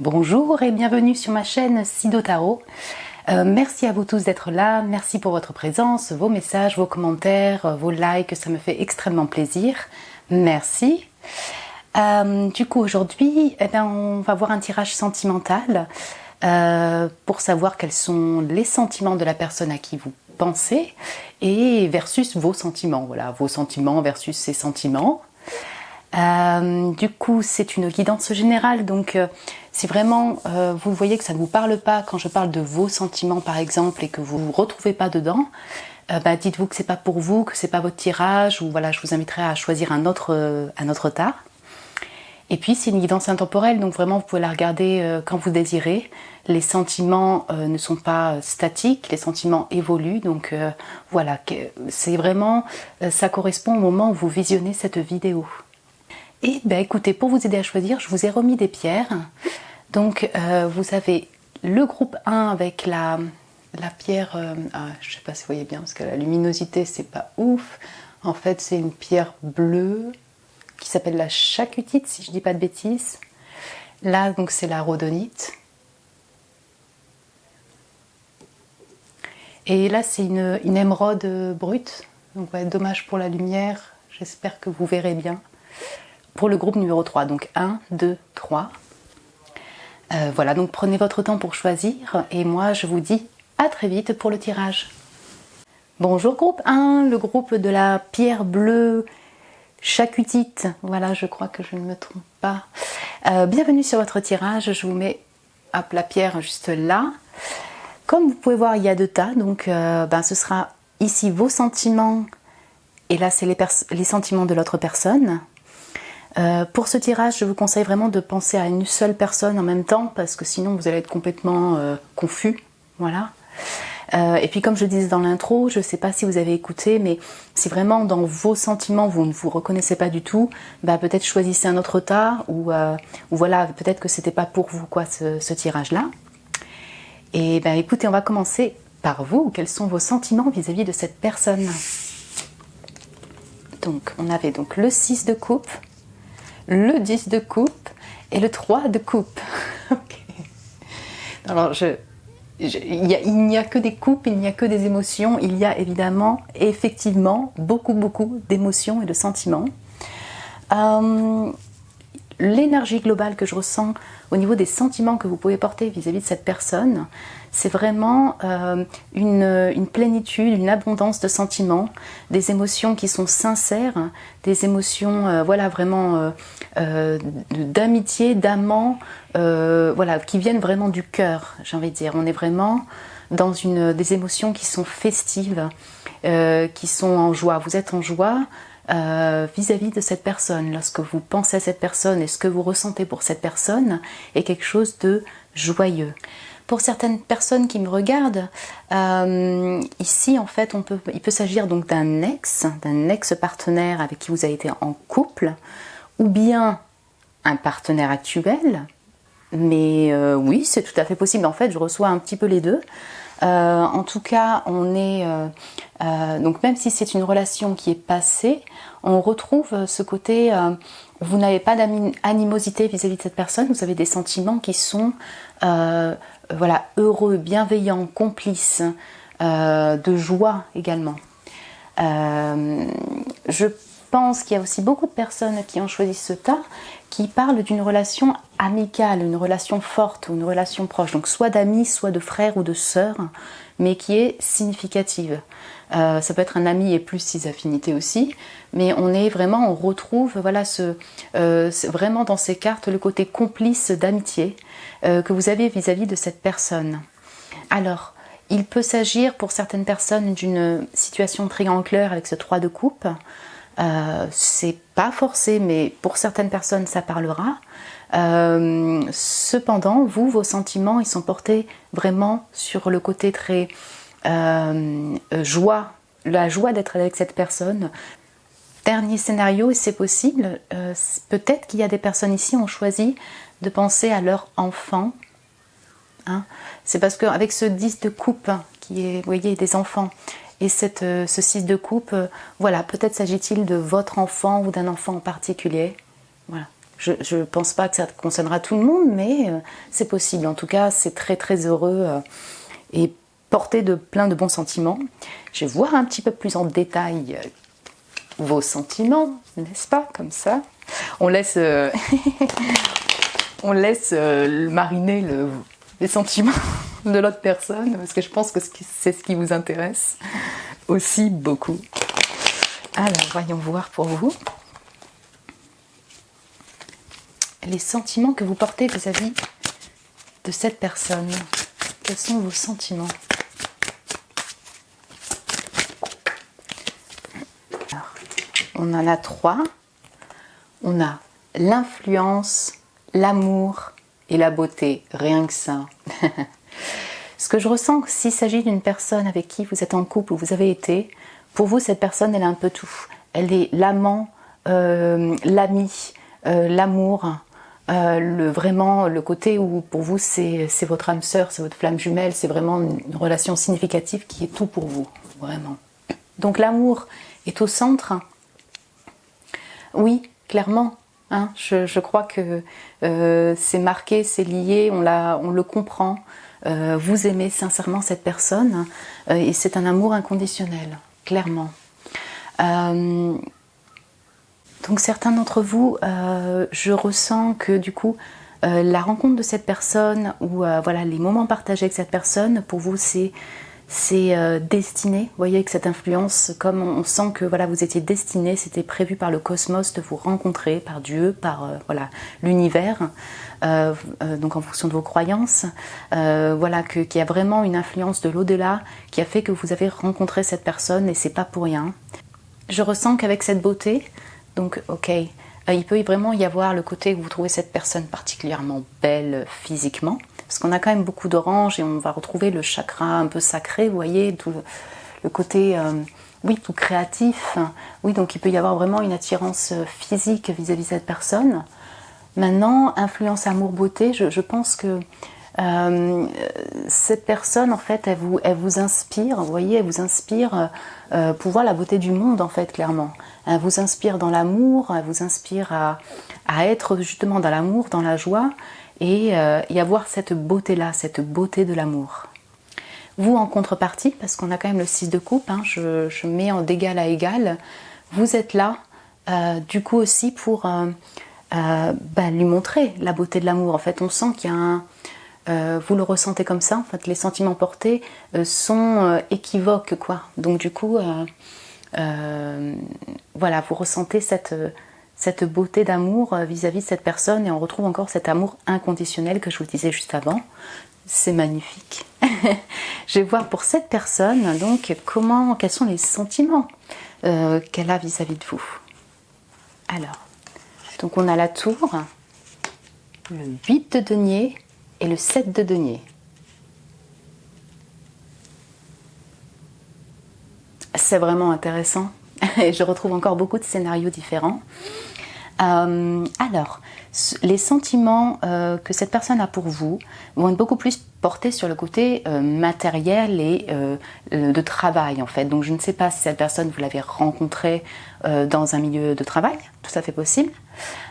Bonjour et bienvenue sur ma chaîne Sido Tarot. Merci à vous tous d'être là, merci pour votre présence, vos messages, vos commentaires, vos likes, ça me fait extrêmement plaisir. Merci. Du coup aujourd'hui, on va voir un tirage sentimental pour savoir quels sont les sentiments de la personne à qui vous pensez et versus vos sentiments. Voilà, vos sentiments versus ses sentiments. Du coup c'est une guidance générale, donc si vraiment vous voyez que ça ne vous parle pas quand je parle de vos sentiments par exemple et que vous ne vous retrouvez pas dedans, dites-vous que c'est pas pour vous, que c'est pas votre tirage, ou voilà, je vous inviterai à choisir un autre tas. Et puis c'est une guidance intemporelle, donc vraiment vous pouvez la regarder quand vous désirez. Les sentiments ne sont pas statiques, les sentiments évoluent, donc voilà, c'est vraiment, ça correspond au moment où vous visionnez cette vidéo. Et écoutez, pour vous aider à choisir, je vous ai remis des pierres. Donc vous avez le groupe 1 avec la pierre, je ne sais pas si vous voyez bien parce que la luminosité c'est pas ouf. En fait c'est une pierre bleue qui s'appelle la chacutite si je dis pas de bêtises. Là donc c'est la rhodonite. Et là c'est une émeraude brute. Donc ouais, dommage pour la lumière, j'espère que vous verrez bien. Pour le groupe numéro 3, donc 1, 2, 3. Voilà, donc prenez votre temps pour choisir et moi je vous dis à très vite pour le tirage. Bonjour groupe 1, le groupe de la pierre bleue chacutite. Voilà, je crois que je ne me trompe pas. Bienvenue sur votre tirage, je vous mets hop, la pierre juste là. Comme vous pouvez voir, il y a deux tas, donc ce sera ici vos sentiments et là c'est les sentiments de l'autre personne. Pour ce tirage, je vous conseille vraiment de penser à une seule personne en même temps parce que sinon vous allez être complètement confus. Voilà. Et puis comme je disais dans l'intro, je ne sais pas si vous avez écouté, mais si vraiment dans vos sentiments vous ne vous reconnaissez pas du tout, peut-être choisissez un autre tas ou voilà, peut-être que c'était pas pour vous quoi ce tirage-là. Et écoutez, on va commencer par vous. Quels sont vos sentiments vis-à-vis de cette personne? Donc on avait donc le 6 de coupe, le 10 de coupe et le 3 de coupe. Okay. Alors, il n'y a que des coupes, il n'y a que des émotions. Il y a évidemment, effectivement, beaucoup d'émotions et de sentiments. L'énergie globale que je ressens au niveau des sentiments que vous pouvez porter vis-à-vis de cette personne, c'est vraiment une plénitude, une abondance de sentiments, des émotions qui sont sincères, des émotions voilà, vraiment d'amitié, d'amant, voilà, qui viennent vraiment du cœur, j'ai envie de dire. On est vraiment dans des émotions qui sont festives, qui sont en joie. Vous êtes en joie vis-à-vis de cette personne. Lorsque vous pensez à cette personne et ce que vous ressentez pour cette personne est quelque chose de joyeux. Pour certaines personnes qui me regardent, ici en fait il peut s'agir donc d'un ex-partenaire avec qui vous avez été en couple, ou bien un partenaire actuel, mais oui c'est tout à fait possible, en fait je reçois un petit peu les deux. En tout cas on est donc même si c'est une relation qui est passée, on retrouve ce côté vous n'avez pas d'animosité vis-à-vis de cette personne, vous avez des sentiments qui sont voilà, heureux, bienveillants, complices, de joie également. Je pense qu'il y a aussi beaucoup de personnes qui ont choisi ce tas qui parlent d'une relation amicale, une relation forte, une relation proche, donc soit d'amis, soit de frères ou de sœurs, mais qui est significative. Ça peut être un ami et plus ses affinités aussi, mais on retrouve voilà, vraiment dans ces cartes le côté complice d'amitié que vous avez vis-à-vis de cette personne. Alors, il peut s'agir pour certaines personnes d'une situation triangulaire avec ce 3 de coupe. C'est pas forcé, mais pour certaines personnes ça parlera. Cependant, vos sentiments, ils sont portés vraiment sur le côté très joie, la joie d'être avec cette personne. Dernier scénario, et c'est possible, peut-être qu'il y a des personnes ici qui ont choisi de penser à leur enfant. Hein, c'est parce qu'avec ce 10 de coupe, qui est, vous voyez, des enfants, et ce 6 de coupe, voilà, peut-être s'agit-il de votre enfant ou d'un enfant en particulier. Voilà. Je ne pense pas que ça concernera tout le monde, mais c'est possible. En tout cas, c'est très très heureux et porté de plein de bons sentiments. Je vais voir un petit peu plus en détail vos sentiments, n'est-ce pas, comme ça. On laisse, on laisse mariner les sentiments de l'autre personne, parce que je pense que c'est ce qui vous intéresse aussi beaucoup. Alors, voyons voir pour vous. Les sentiments que vous portez vis-à-vis de cette personne. Quels sont vos sentiments? Alors, on en a 3. On a l'influence, l'amour et la beauté. Rien que ça. Ce que je ressens, s'il s'agit d'une personne avec qui vous êtes en couple ou vous avez été, pour vous, cette personne, elle a un peu tout. Elle est l'amant, l'ami, l'amour, vraiment le côté où pour vous, c'est votre âme sœur, c'est votre flamme jumelle, c'est vraiment une relation significative qui est tout pour vous, vraiment. Donc l'amour est au centre. Oui, clairement. Hein, je crois que c'est marqué, c'est lié, on le comprend. Vous aimez sincèrement cette personne et c'est un amour inconditionnel, clairement. Donc certains d'entre vous, je ressens que du coup, la rencontre de cette personne ou voilà, les moments partagés avec cette personne, pour vous c'est destiné. Vous voyez, avec cette influence, comme on sent que voilà, vous étiez destiné, c'était prévu par le cosmos de vous rencontrer, par Dieu, par voilà, l'univers, donc en fonction de vos croyances, voilà, qu'il y a vraiment une influence de l'au-delà qui a fait que vous avez rencontré cette personne et c'est pas pour rien. Je ressens qu'avec cette beauté, donc ok, il peut vraiment y avoir le côté où vous trouvez cette personne particulièrement belle physiquement, parce qu'on a quand même beaucoup d'orange et on va retrouver le chakra un peu sacré, vous voyez, tout le côté, oui, tout créatif. Oui, donc il peut y avoir vraiment une attirance physique vis-à-vis de cette personne. Maintenant, influence amour-beauté, je pense que cette personne, en fait, elle vous inspire, vous voyez, elle vous inspire pour voir la beauté du monde, en fait, clairement. Elle vous inspire dans l'amour, elle vous inspire à être justement dans l'amour, dans la joie, et avoir cette beauté-là, cette beauté de l'amour. Vous, en contrepartie, parce qu'on a quand même le 6 de coupe, hein, je mets en d'égal à égal, vous êtes là, du coup aussi pour lui montrer la beauté de l'amour. En fait, on sent qu'il y a un... vous le ressentez comme ça, en fait, les sentiments portés sont équivoques, quoi. Donc du coup, voilà, vous ressentez cette beauté d'amour vis-à-vis de cette personne et on retrouve encore cet amour inconditionnel que je vous disais juste avant. C'est magnifique. Je vais voir pour cette personne, donc, quels sont les sentiments qu'elle a vis-à-vis de vous. Alors, donc on a la tour, le 8 de denier et le 7 de denier. C'est vraiment intéressant et je retrouve encore beaucoup de scénarios différents. Alors, les sentiments que cette personne a pour vous vont être beaucoup plus portés sur le côté matériel et de travail en fait. Donc je ne sais pas si cette personne vous l'avez rencontrée dans un milieu de travail, tout à fait possible.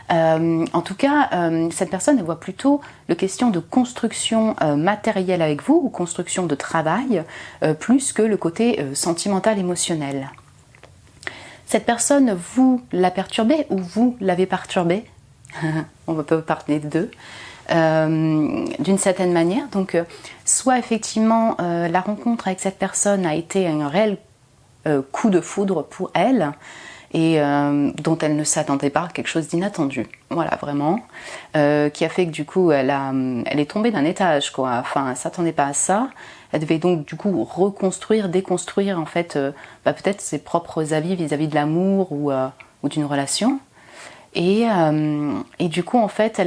En tout cas, cette personne elle voit plutôt le question de construction matérielle avec vous ou construction de travail plus que le côté sentimental émotionnel. Cette personne, vous la perturbez ou vous l'avez perturbée? On peut parler de deux. D'une certaine manière. Donc, soit effectivement, la rencontre avec cette personne a été un réel coup de foudre pour elle et dont elle ne s'attendait pas, quelque chose d'inattendu. Voilà, vraiment. Qui a fait que du coup, elle est tombée d'un étage, quoi. Enfin, elle ne s'attendait pas à ça. Elle devait donc du coup reconstruire, déconstruire en fait peut-être ses propres avis vis-à-vis de l'amour ou d'une relation. Et du coup en fait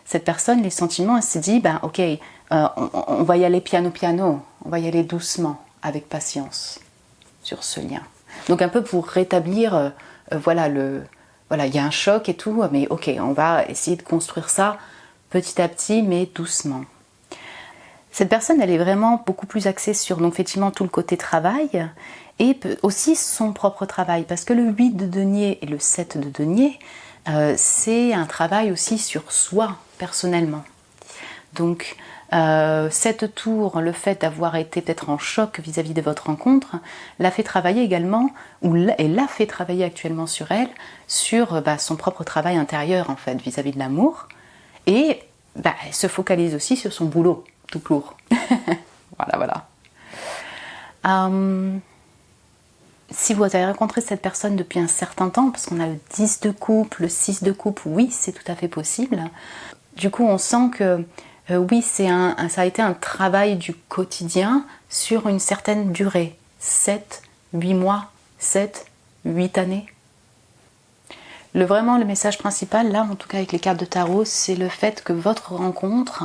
cette personne, les sentiments, elle s'est dit ok, on va y aller piano, on va y aller doucement, avec patience sur ce lien. Donc un peu pour rétablir, voilà, il y a un choc et tout, mais ok, on va essayer de construire ça petit à petit, mais doucement. Cette personne, elle est vraiment beaucoup plus axée sur donc effectivement tout le côté travail et aussi son propre travail, parce que le 8 de denier et le 7 de denier, c'est un travail aussi sur soi, personnellement. Donc, cette tour, le fait d'avoir été peut-être en choc vis-à-vis de votre rencontre, l'a fait travailler également, et l'a fait travailler actuellement sur elle, sur son propre travail intérieur, en fait, vis-à-vis de l'amour, et elle se focalise aussi sur son boulot, tout court. Voilà. Si vous avez rencontré cette personne depuis un certain temps, parce qu'on a le 10 de coupe, le 6 de coupe, oui, c'est tout à fait possible. Du coup, on sent que oui, ça a été un travail du quotidien sur une certaine durée. 7, 8 mois, 7, 8 années. Vraiment, le message principal, là, en tout cas avec les cartes de tarot, c'est le fait que votre rencontre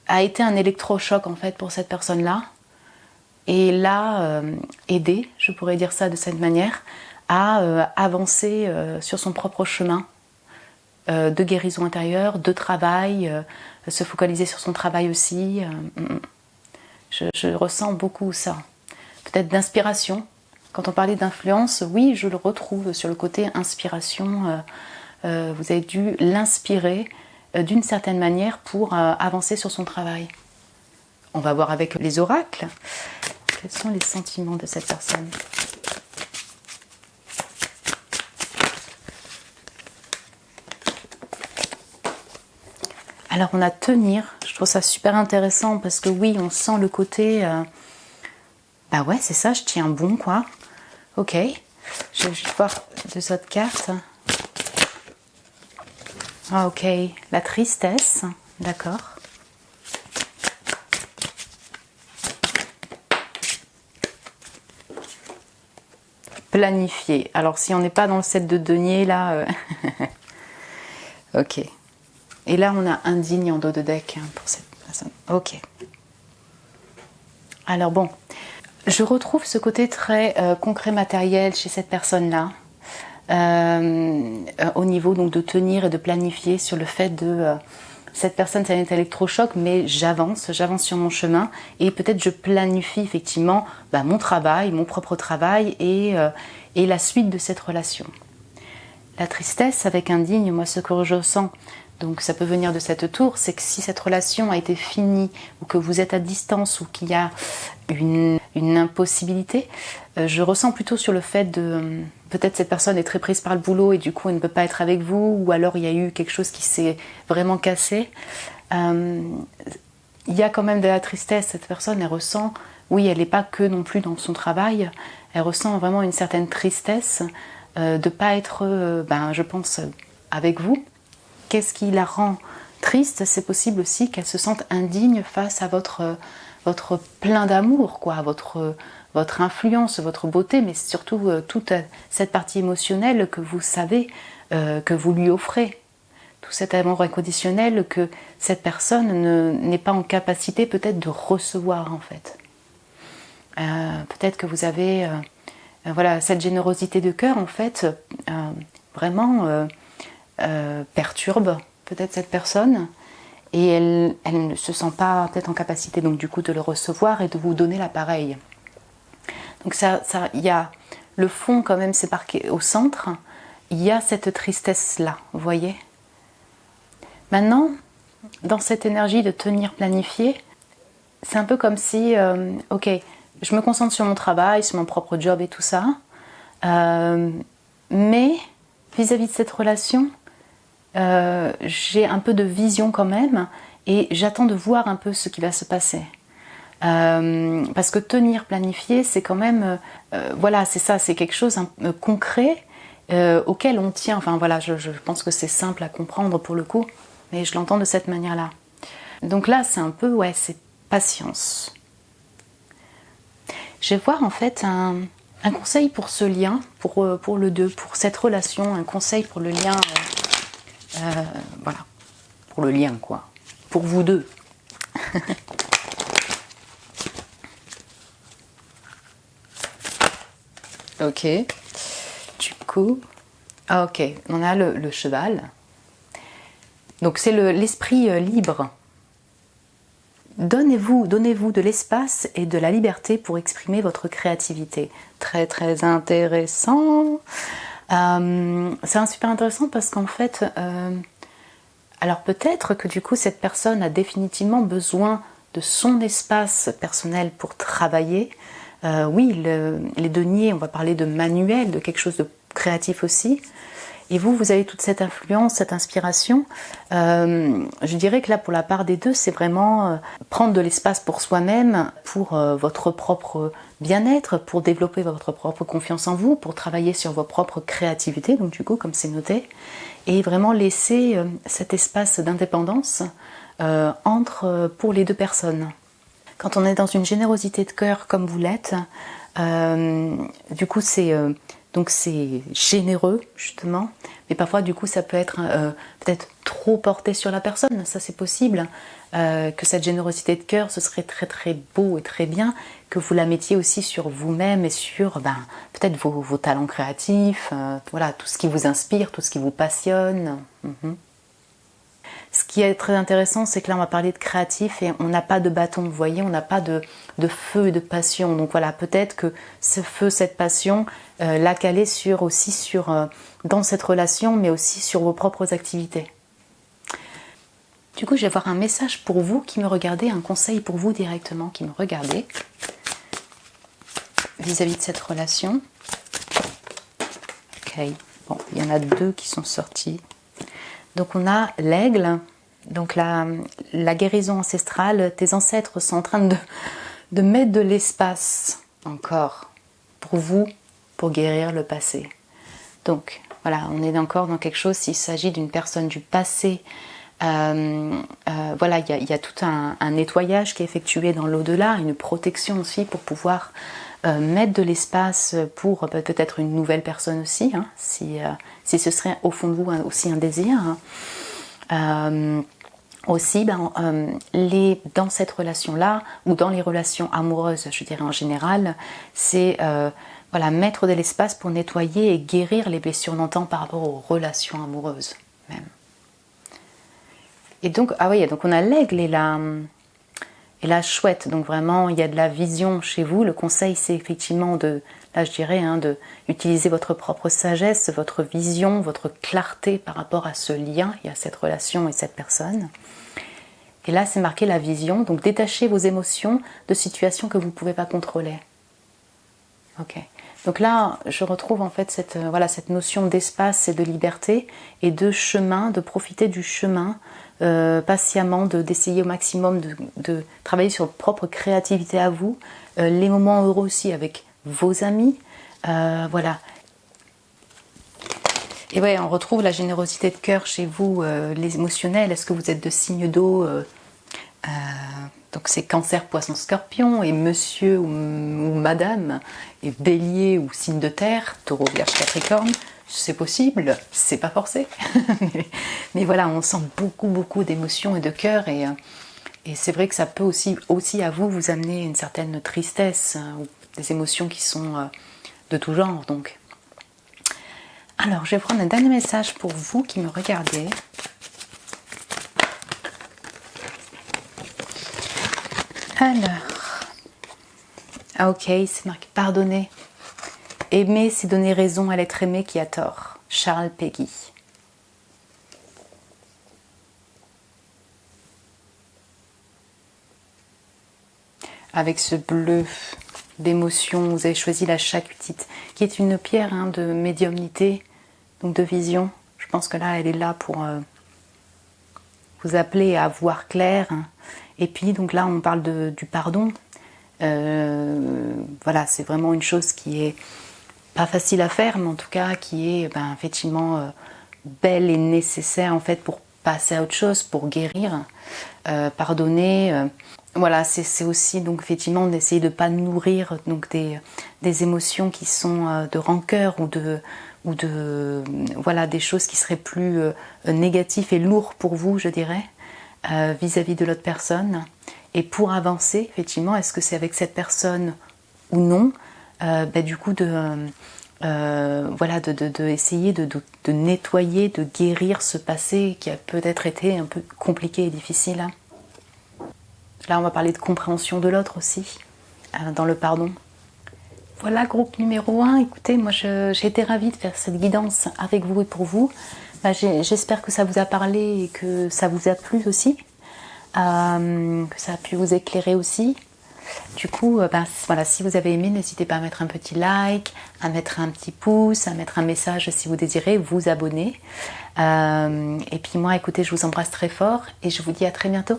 a été un électrochoc, en fait, pour cette personne-là. Et l'a aidé, je pourrais dire ça de cette manière, à avancer sur son propre chemin de guérison intérieure, de travail, se focaliser sur son travail aussi. Je ressens beaucoup ça. Peut-être d'inspiration. Quand on parlait d'influence, oui, je le retrouve sur le côté inspiration. Vous avez dû l'inspirer d'une certaine manière pour avancer sur son travail. On va voir avec les oracles. Quels sont les sentiments de cette personne ? Alors on a tenir, je trouve ça super intéressant parce que oui, on sent le côté... ouais, c'est ça, je tiens bon quoi. Ok, je vais juste voir deux autres cartes. Ah ok, la tristesse, d'accord. Planifier. Alors si on n'est pas dans le set de denier là... ok. Et là on a indigne en dos de deck pour cette personne. Ok. Alors bon, je retrouve ce côté très concret matériel chez cette personne-là. Au niveau donc de tenir et de planifier sur le fait de... cette personne, c'est un électrochoc, mais j'avance sur mon chemin et peut-être je planifie effectivement mon travail, mon propre travail et la suite de cette relation. La tristesse avec indigne, moi ce que je ressens, donc ça peut venir de cette tour, c'est que si cette relation a été finie ou que vous êtes à distance ou qu'il y a une impossibilité, je ressens plutôt sur le fait de... peut-être cette personne est très prise par le boulot et du coup elle ne peut pas être avec vous, ou alors il y a eu quelque chose qui s'est vraiment cassé. Il y a quand même de la tristesse, cette personne elle ressent, oui elle n'est pas que non plus dans son travail, elle ressent vraiment une certaine tristesse de ne pas être, je pense, avec vous. Qu'est-ce qui la rend triste ? C'est possible aussi qu'elle se sente indigne face à votre plein d'amour, quoi, votre influence, votre beauté, mais surtout toute cette partie émotionnelle que vous savez que vous lui offrez. Tout cet amour inconditionnel que cette personne n'est pas en capacité peut-être de recevoir en fait. Peut-être que vous avez cette générosité de cœur en fait vraiment perturbe peut-être cette personne et elle ne se sent pas peut-être en capacité donc du coup de le recevoir et de vous donner l'appareil. Donc il y a le fond quand même, c'est marqué au centre, il y a cette tristesse là, vous voyez. Maintenant, dans cette énergie de tenir planifié, c'est un peu comme si, ok, je me concentre sur mon travail, sur mon propre job et tout ça, mais vis-à-vis de cette relation, j'ai un peu de vision quand même et j'attends de voir un peu ce qui va se passer. Parce que tenir planifié, c'est quand même, c'est ça, c'est quelque chose concret auquel on tient. Enfin voilà, je pense que c'est simple à comprendre pour le coup, mais je l'entends de cette manière-là. Donc là, c'est un peu, c'est patience. Je vais voir en fait un conseil pour ce lien, pour le 2, pour cette relation, un conseil pour le lien, pour le lien quoi, pour vous deux. Ok, du coup, ok, on a le cheval. Donc c'est l'esprit libre. Donnez-vous de l'espace et de la liberté pour exprimer votre créativité. Très très intéressant. C'est super intéressant parce qu'en fait, alors peut-être que du coup cette personne a définitivement besoin de son espace personnel pour travailler. Oui, les deniers, on va parler de manuel, de quelque chose de créatif aussi. Et vous avez toute cette influence, cette inspiration. Je dirais que là, pour la part des deux, c'est vraiment prendre de l'espace pour soi-même, pour votre propre bien-être, pour développer votre propre confiance en vous, pour travailler sur vos propres créativités, donc du coup, comme c'est noté, et vraiment laisser cet espace d'indépendance pour les deux personnes. Quand on est dans une générosité de cœur comme vous l'êtes, du coup c'est généreux justement, mais parfois du coup ça peut être peut-être trop porté sur la personne, ça c'est possible, que cette générosité de cœur ce serait très très beau et très bien, que vous la mettiez aussi sur vous-même et sur peut-être vos talents créatifs, voilà, tout ce qui vous inspire, tout ce qui vous passionne. Ce qui est très intéressant, c'est que là on va parler de créatif et on n'a pas de bâton, vous voyez, on n'a pas de feu et de passion. Donc voilà, peut-être que ce feu, cette passion, l'a calé dans cette relation, mais aussi sur vos propres activités. Du coup, je vais avoir un message pour vous qui me regardez, un conseil pour vous directement qui me regardez vis-à-vis de cette relation. Ok, bon, il y en a deux qui sont sortis. Donc on a l'aigle, donc la guérison ancestrale, tes ancêtres sont en train de mettre de l'espace encore pour vous, pour guérir le passé. Donc voilà, on est encore dans quelque chose, s'il s'agit d'une personne du passé, voilà, il y a tout un nettoyage qui est effectué dans l'au-delà, une protection aussi pour pouvoir mettre de l'espace pour peut-être une nouvelle personne aussi, hein, si ce serait au fond de vous aussi un désir. Aussi, dans cette relation-là, ou dans les relations amoureuses, je dirais en général, c'est voilà, mettre de l'espace pour nettoyer et guérir les blessures d'antan par rapport aux relations amoureuses même. Et donc, donc on a l'aigle et la chouette, donc vraiment il y a de la vision chez vous. Le conseil c'est effectivement là je dirais, de utiliser votre propre sagesse, votre vision, votre clarté par rapport à ce lien et à cette relation et cette personne. Et là c'est marqué la vision, donc détachez vos émotions de situations que vous ne pouvez pas contrôler. Ok. Donc là je retrouve en fait cette notion d'espace et de liberté et de chemin, de profiter du chemin patiemment, d'essayer au maximum de travailler sur votre propre créativité à vous, les moments heureux aussi avec vos amis, voilà. Et ouais, on retrouve la générosité de cœur chez vous, les émotionnels. Est-ce que vous êtes de signe d'eau, donc c'est Cancer, Poisson, Scorpion, et Monsieur ou Madame, et Bélier ou signe de terre, Taureau, Vierge, Capricorne. C'est possible, c'est pas forcé, mais voilà, on sent beaucoup d'émotions et de cœur, et c'est vrai que ça peut aussi à vous amener une certaine tristesse, ou des émotions qui sont de tout genre. Donc, alors je vais prendre un dernier message pour vous qui me regardez. Alors, ok, c'est marqué pardonner. Aimer, c'est donner raison à l'être aimé qui a tort. Charles Péguy. Avec ce bleu d'émotion, vous avez choisi la chacutite, qui est une pierre de médiumnité, donc de vision. Je pense que là, elle est là pour vous appeler à voir clair. Et puis, donc là, on parle du pardon. Voilà, c'est vraiment une chose qui est pas facile à faire, mais en tout cas qui est effectivement belle et nécessaire en fait pour passer à autre chose, pour guérir, pardonner. Voilà, c'est aussi donc effectivement d'essayer de pas nourrir donc des émotions qui sont de rancœur ou de voilà, des choses qui seraient plus négatives et lourdes pour vous, je dirais, vis-à-vis de l'autre personne. Et pour avancer, effectivement, est-ce que c'est avec cette personne ou non, du coup essayer de nettoyer, de guérir ce passé qui a peut-être été un peu compliqué et difficile. Là, on va parler de compréhension de l'autre aussi, dans le pardon. Voilà, groupe numéro 1. Écoutez, moi j'ai été ravie de faire cette guidance avec vous et pour vous. J'espère que ça vous a parlé et que ça vous a plu aussi, que ça a pu vous éclairer aussi. Du coup, voilà, si vous avez aimé, n'hésitez pas à mettre un petit like, à mettre un petit pouce, à mettre un message si vous désirez, vous abonner. Et puis moi, écoutez, je vous embrasse très fort et je vous dis à très bientôt.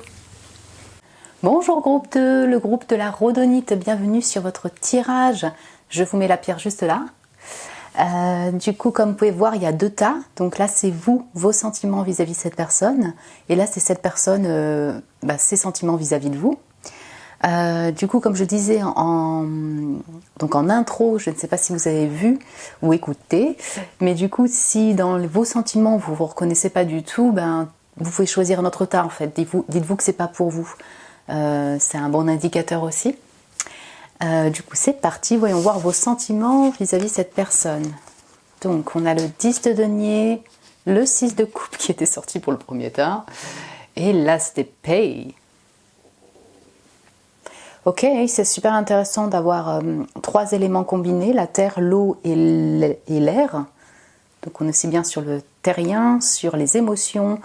Bonjour groupe 2, le groupe de la rhodonite, bienvenue sur votre tirage. Je vous mets la pierre juste là. Du coup, comme vous pouvez voir, il y a 2 tas. Donc là, c'est vous, vos sentiments vis-à-vis de cette personne. Et là, c'est cette personne, ses sentiments vis-à-vis de vous. Du coup, comme je disais donc en intro, je ne sais pas si vous avez vu ou écouté, mais du coup, si dans vos sentiments, vous ne vous reconnaissez pas du tout, vous pouvez choisir un autre tas en fait. Dites-vous que c'est pas pour vous. C'est un bon indicateur aussi. Du coup, c'est parti. Voyons voir vos sentiments vis-à-vis de cette personne. Donc, on a le 10 de denier, le 6 de coupe qui était sorti pour le premier tas, et l'as d'épée. Ok, c'est super intéressant d'avoir 3 éléments combinés, la terre, l'eau et l'air. Donc on est aussi bien sur le terrien, sur les émotions,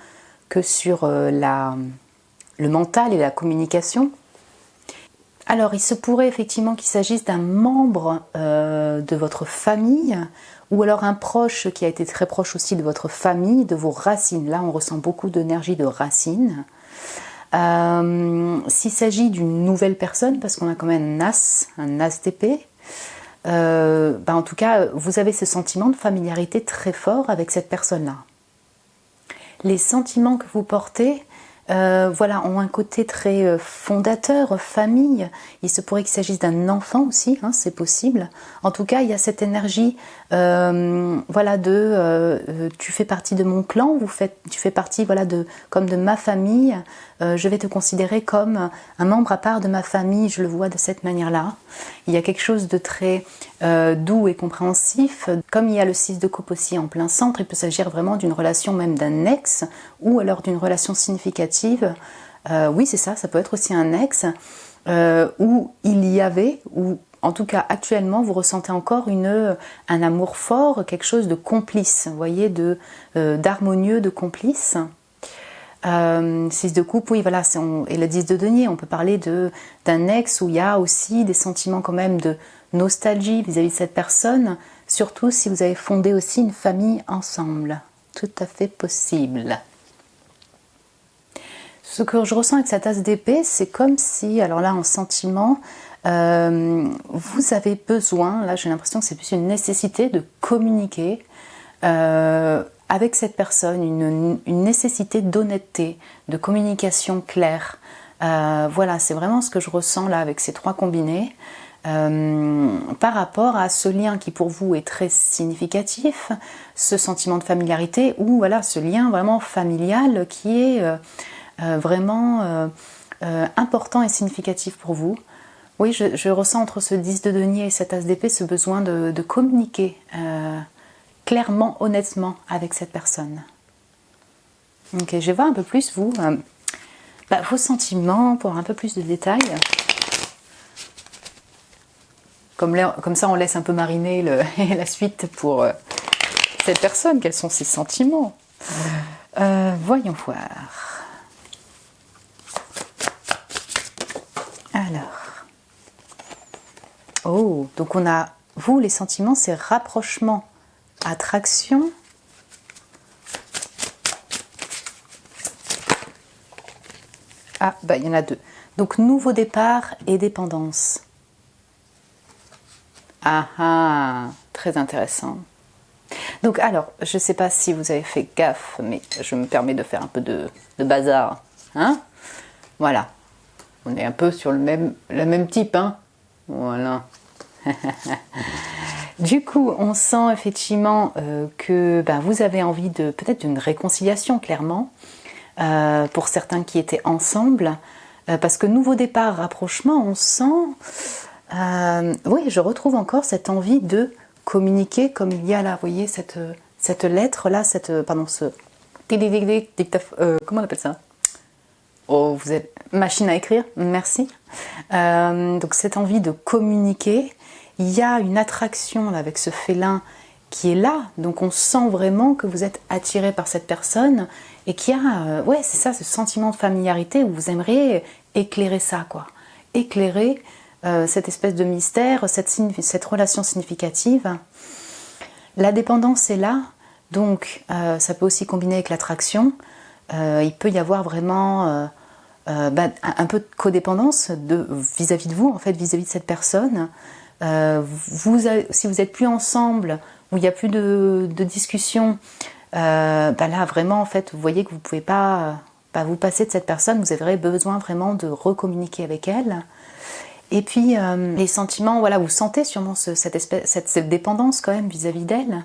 que sur le mental et la communication. Alors il se pourrait effectivement qu'il s'agisse d'un membre de votre famille, ou alors un proche qui a été très proche aussi de votre famille, de vos racines. Là on ressent beaucoup d'énergie de racines. S'il s'agit d'une nouvelle personne, parce qu'on a quand même un as d'épée, en tout cas, vous avez ce sentiment de familiarité très fort avec cette personne-là. Les sentiments que vous portez, ont un côté très fondateur, famille. Il se pourrait qu'il s'agisse d'un enfant aussi, c'est possible. En tout cas, il y a cette énergie, tu fais partie de mon clan, tu fais partie, comme de ma famille. Je vais te considérer comme un membre à part de ma famille. Je le vois de cette manière-là. Il y a quelque chose de très doux et compréhensif. Comme il y a le 6 de coupe aussi en plein centre, il peut s'agir vraiment d'une relation même d'un ex ou alors d'une relation significative. Oui, c'est ça, ça peut être aussi un ex où il y avait, ou en tout cas actuellement, vous ressentez encore un amour fort, quelque chose de complice, vous voyez, d'harmonieux, de complice. 6 de coupe, oui, voilà, et le 10 de denier, on peut parler d'un ex où il y a aussi des sentiments quand même de nostalgie vis-à-vis de cette personne, surtout si vous avez fondé aussi une famille ensemble. Tout à fait possible. Ce que je ressens avec cette as d'épée, c'est comme si, alors là en sentiment, vous avez besoin, là j'ai l'impression que c'est plus une nécessité de communiquer avec cette personne, une nécessité d'honnêteté, de communication claire. Voilà, c'est vraiment ce que je ressens là avec ces 3 combinés. Par rapport à ce lien qui pour vous est très significatif, ce sentiment de familiarité ou voilà, ce lien vraiment familial qui est vraiment important et significatif pour vous. Oui, je ressens entre ce 10 de denier et cette as d'épée ce besoin de communiquer clairement, honnêtement avec cette personne. Ok, je vais voir un peu plus vos sentiments pour un peu plus de détails. Comme ça, on laisse un peu mariner la suite pour cette personne. Quels sont ses sentiments? Voyons voir. Alors. Oh, donc on a, vous, les sentiments, c'est rapprochement, attraction. Ah, il y en a 2. Donc, nouveau départ et dépendance. Ah, très intéressant. Donc alors, je ne sais pas si vous avez fait gaffe, mais je me permets de faire un peu de bazar. Voilà. On est un peu sur le même type. Voilà. Du coup, on sent effectivement que vous avez envie peut-être d'une réconciliation, clairement, pour certains qui étaient ensemble. Parce que nouveau départ, rapprochement, on sent... oui, je retrouve encore cette envie de communiquer comme il y a là, vous voyez, cette lettre-là, comment on appelle ça? Oh, vous êtes machine à écrire, merci. Donc cette envie de communiquer il y a une attraction là, avec ce félin qui est là, donc on sent vraiment que vous êtes attiré par cette personne et qu'il y a, ouais, c'est ça, ce sentiment de familiarité où vous aimeriez éclairer ça, quoi. Éclairer cette espèce de mystère, cette relation significative. La dépendance est là, donc ça peut aussi combiner avec l'attraction. Il peut y avoir vraiment un peu de codépendance vis-à-vis de vous, en fait, vis-à-vis de cette personne. Si vous n'êtes plus ensemble, où il n'y a plus de discussion, là vraiment en fait vous voyez que vous ne pouvez pas vous passer de cette personne, vous avez besoin vraiment de recommuniquer avec elle. Et puis les sentiments, voilà, vous sentez sûrement cette dépendance quand même vis-à-vis d'elle.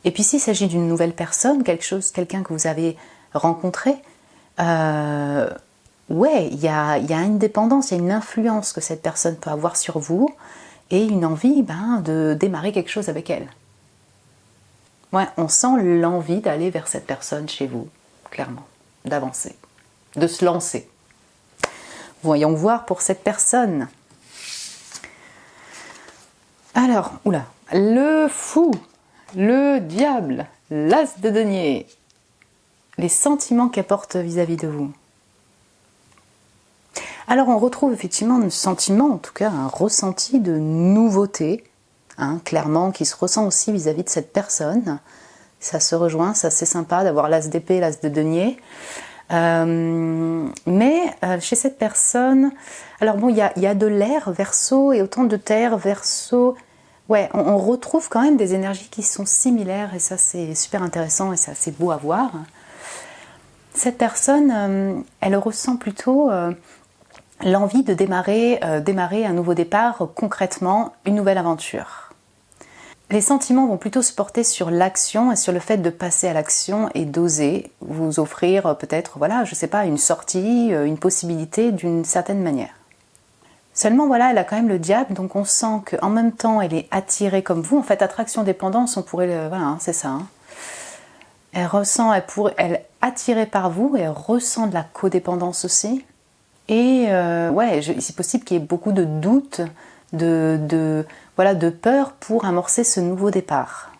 Et puis s'il s'agit d'une nouvelle personne, quelqu'un que vous avez rencontré, ouais, il y a une dépendance, il y a une influence que cette personne peut avoir sur vous et une envie de démarrer quelque chose avec elle. Ouais, on sent l'envie d'aller vers cette personne chez vous, clairement, d'avancer, de se lancer. Voyons voir pour cette personne. Alors, oula, le fou, le diable, l'as de denier, les sentiments qu'elle porte vis-à-vis de vous. Alors on retrouve effectivement un sentiment, en tout cas un ressenti de nouveauté, clairement, qui se ressent aussi vis-à-vis de cette personne. Ça se rejoint, c'est assez sympa d'avoir l'as d'épée, l'as de denier. Mais chez cette personne, alors bon, il y a de l'air, Verseau, et autant de terre, Verseau. Ouais, on retrouve quand même des énergies qui sont similaires, et ça c'est super intéressant et c'est assez beau à voir. Cette personne, elle ressent plutôt l'envie de démarrer un nouveau départ, concrètement, une nouvelle aventure. Les sentiments vont plutôt se porter sur l'action et sur le fait de passer à l'action et d'oser vous offrir peut-être, voilà, je sais pas, une sortie, une possibilité d'une certaine manière. Seulement, voilà, elle a quand même le diable, donc on sent qu'en même temps, elle est attirée comme vous. En fait, attraction-dépendance, on pourrait, voilà, c'est ça. Elle est attirée par vous et elle ressent de la codépendance aussi. Et ouais, c'est possible qu'il y ait beaucoup de doutes, de peur pour amorcer ce nouveau départ.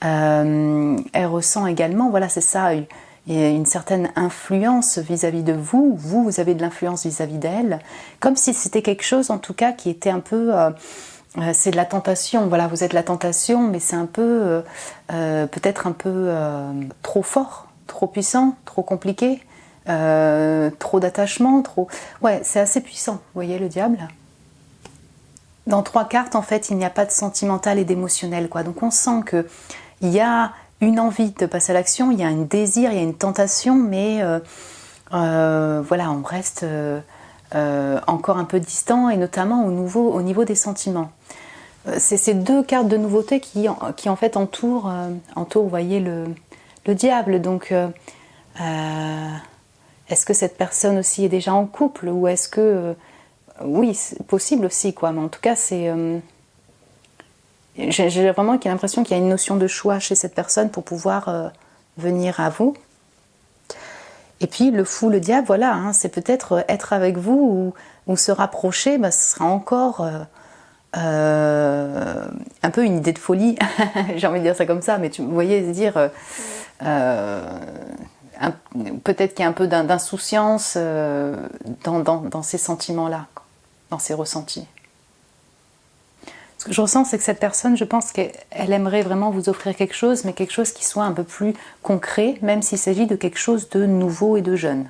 Elle ressent également, voilà, c'est ça, une certaine influence vis-à-vis de vous. Vous avez de l'influence vis-à-vis d'elle, comme si c'était quelque chose, en tout cas, qui était un peu... c'est de la tentation, voilà, vous êtes la tentation, mais c'est un peu, peut-être un peu trop fort, trop puissant, trop compliqué. Trop d'attachement, trop... Ouais, c'est assez puissant, vous voyez le diable. Dans 3 cartes, en fait, il n'y a pas de sentimental et d'émotionnel, quoi. Donc on sent qu'il y a une envie de passer à l'action, il y a un désir, il y a une tentation, mais voilà, on reste encore un peu distant, et notamment au niveau des sentiments. C'est ces 2 cartes de nouveauté qui en fait entourent, vous voyez, le diable. Donc... est-ce que cette personne aussi est déjà en couple, ou est-ce que... oui, c'est possible aussi, quoi. Mais en tout cas, c'est... j'ai vraiment l'impression qu'il y a une notion de choix chez cette personne pour pouvoir venir à vous. Et puis, le fou, le diable, voilà, c'est peut-être être avec vous ou se rapprocher, ce sera encore un peu une idée de folie. J'ai envie de dire ça comme ça, mais vous voyez, dire... peut-être qu'il y a un peu d'insouciance dans ces sentiments-là, dans ces ressentis. Ce que je ressens, c'est que cette personne, je pense qu'elle aimerait vraiment vous offrir quelque chose, mais quelque chose qui soit un peu plus concret, même s'il s'agit de quelque chose de nouveau et de jeune.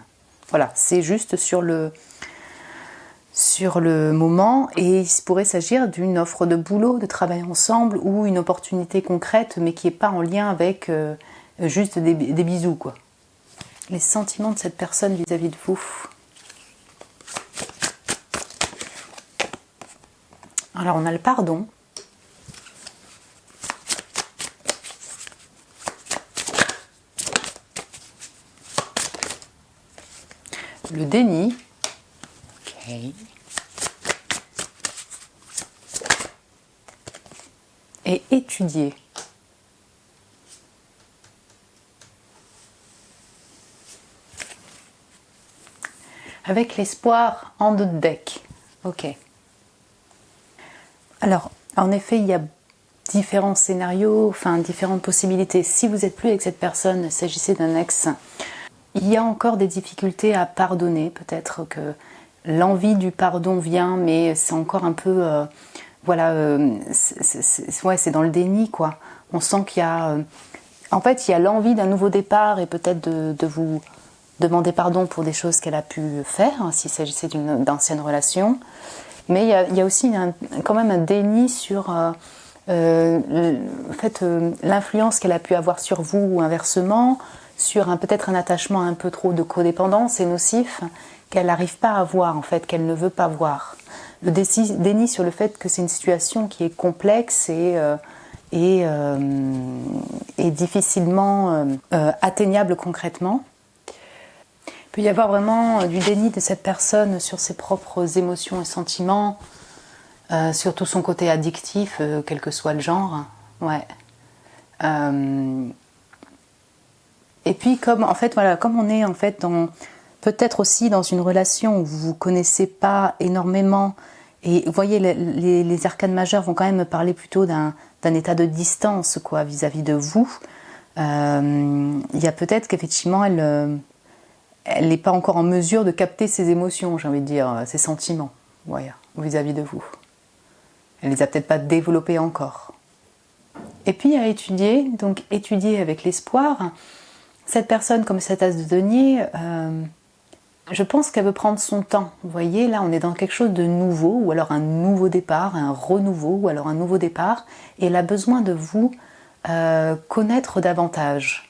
Voilà, c'est juste sur le moment, et il pourrait s'agir d'une offre de boulot, de travail ensemble, ou une opportunité concrète, mais qui n'est pas en lien avec juste des bisous, quoi. Les sentiments de cette personne vis-à-vis de vous. Alors on a le pardon. Le déni. Ok. Et étudier. Avec l'espoir en dos de deck. Ok. Alors, En effet, il y a différents scénarios, enfin différentes possibilités. Si vous n'êtes plus avec cette personne, il s'agissait d'un ex, il y a encore des difficultés à pardonner. Peut-être que l'envie du pardon vient, mais c'est encore un peu... c'est dans le déni, quoi. On sent qu'il y a... en fait, il y a l'envie d'un nouveau départ et peut-être de vous demander pardon pour des choses qu'elle a pu faire, hein, s'il s'agissait d'ancienne relation. Mais il y a aussi quand même un déni sur l'influence qu'elle a pu avoir sur vous ou inversement, sur peut-être un attachement un peu trop de codépendance et nocif qu'elle n'arrive pas à voir, en fait, qu'elle ne veut pas voir. Le déni sur le fait que c'est une situation qui est complexe et difficilement atteignable concrètement. Il peut y avoir vraiment du déni de cette personne sur ses propres émotions et sentiments, sur tout son côté addictif, quel que soit le genre. Ouais. Et puis comme on est en fait peut-être aussi dans une relation où vous vous connaissez pas énormément, et vous voyez les arcanes majeures vont quand même me parler plutôt d'un état de distance, quoi, vis-à-vis de vous. Il y a peut-être qu'effectivement elle n'est pas encore en mesure de capter ses émotions, j'ai envie de dire, ses sentiments, voilà, vis-à-vis de vous. Elle les a peut-être pas développés encore. Et puis à étudier, donc étudier avec l'espoir. Cette personne, comme cet as de denier, je pense qu'elle veut prendre son temps. Vous voyez, là on est dans quelque chose de nouveau, ou alors un nouveau départ, un renouveau, ou alors un nouveau départ, et elle a besoin de vous connaître davantage.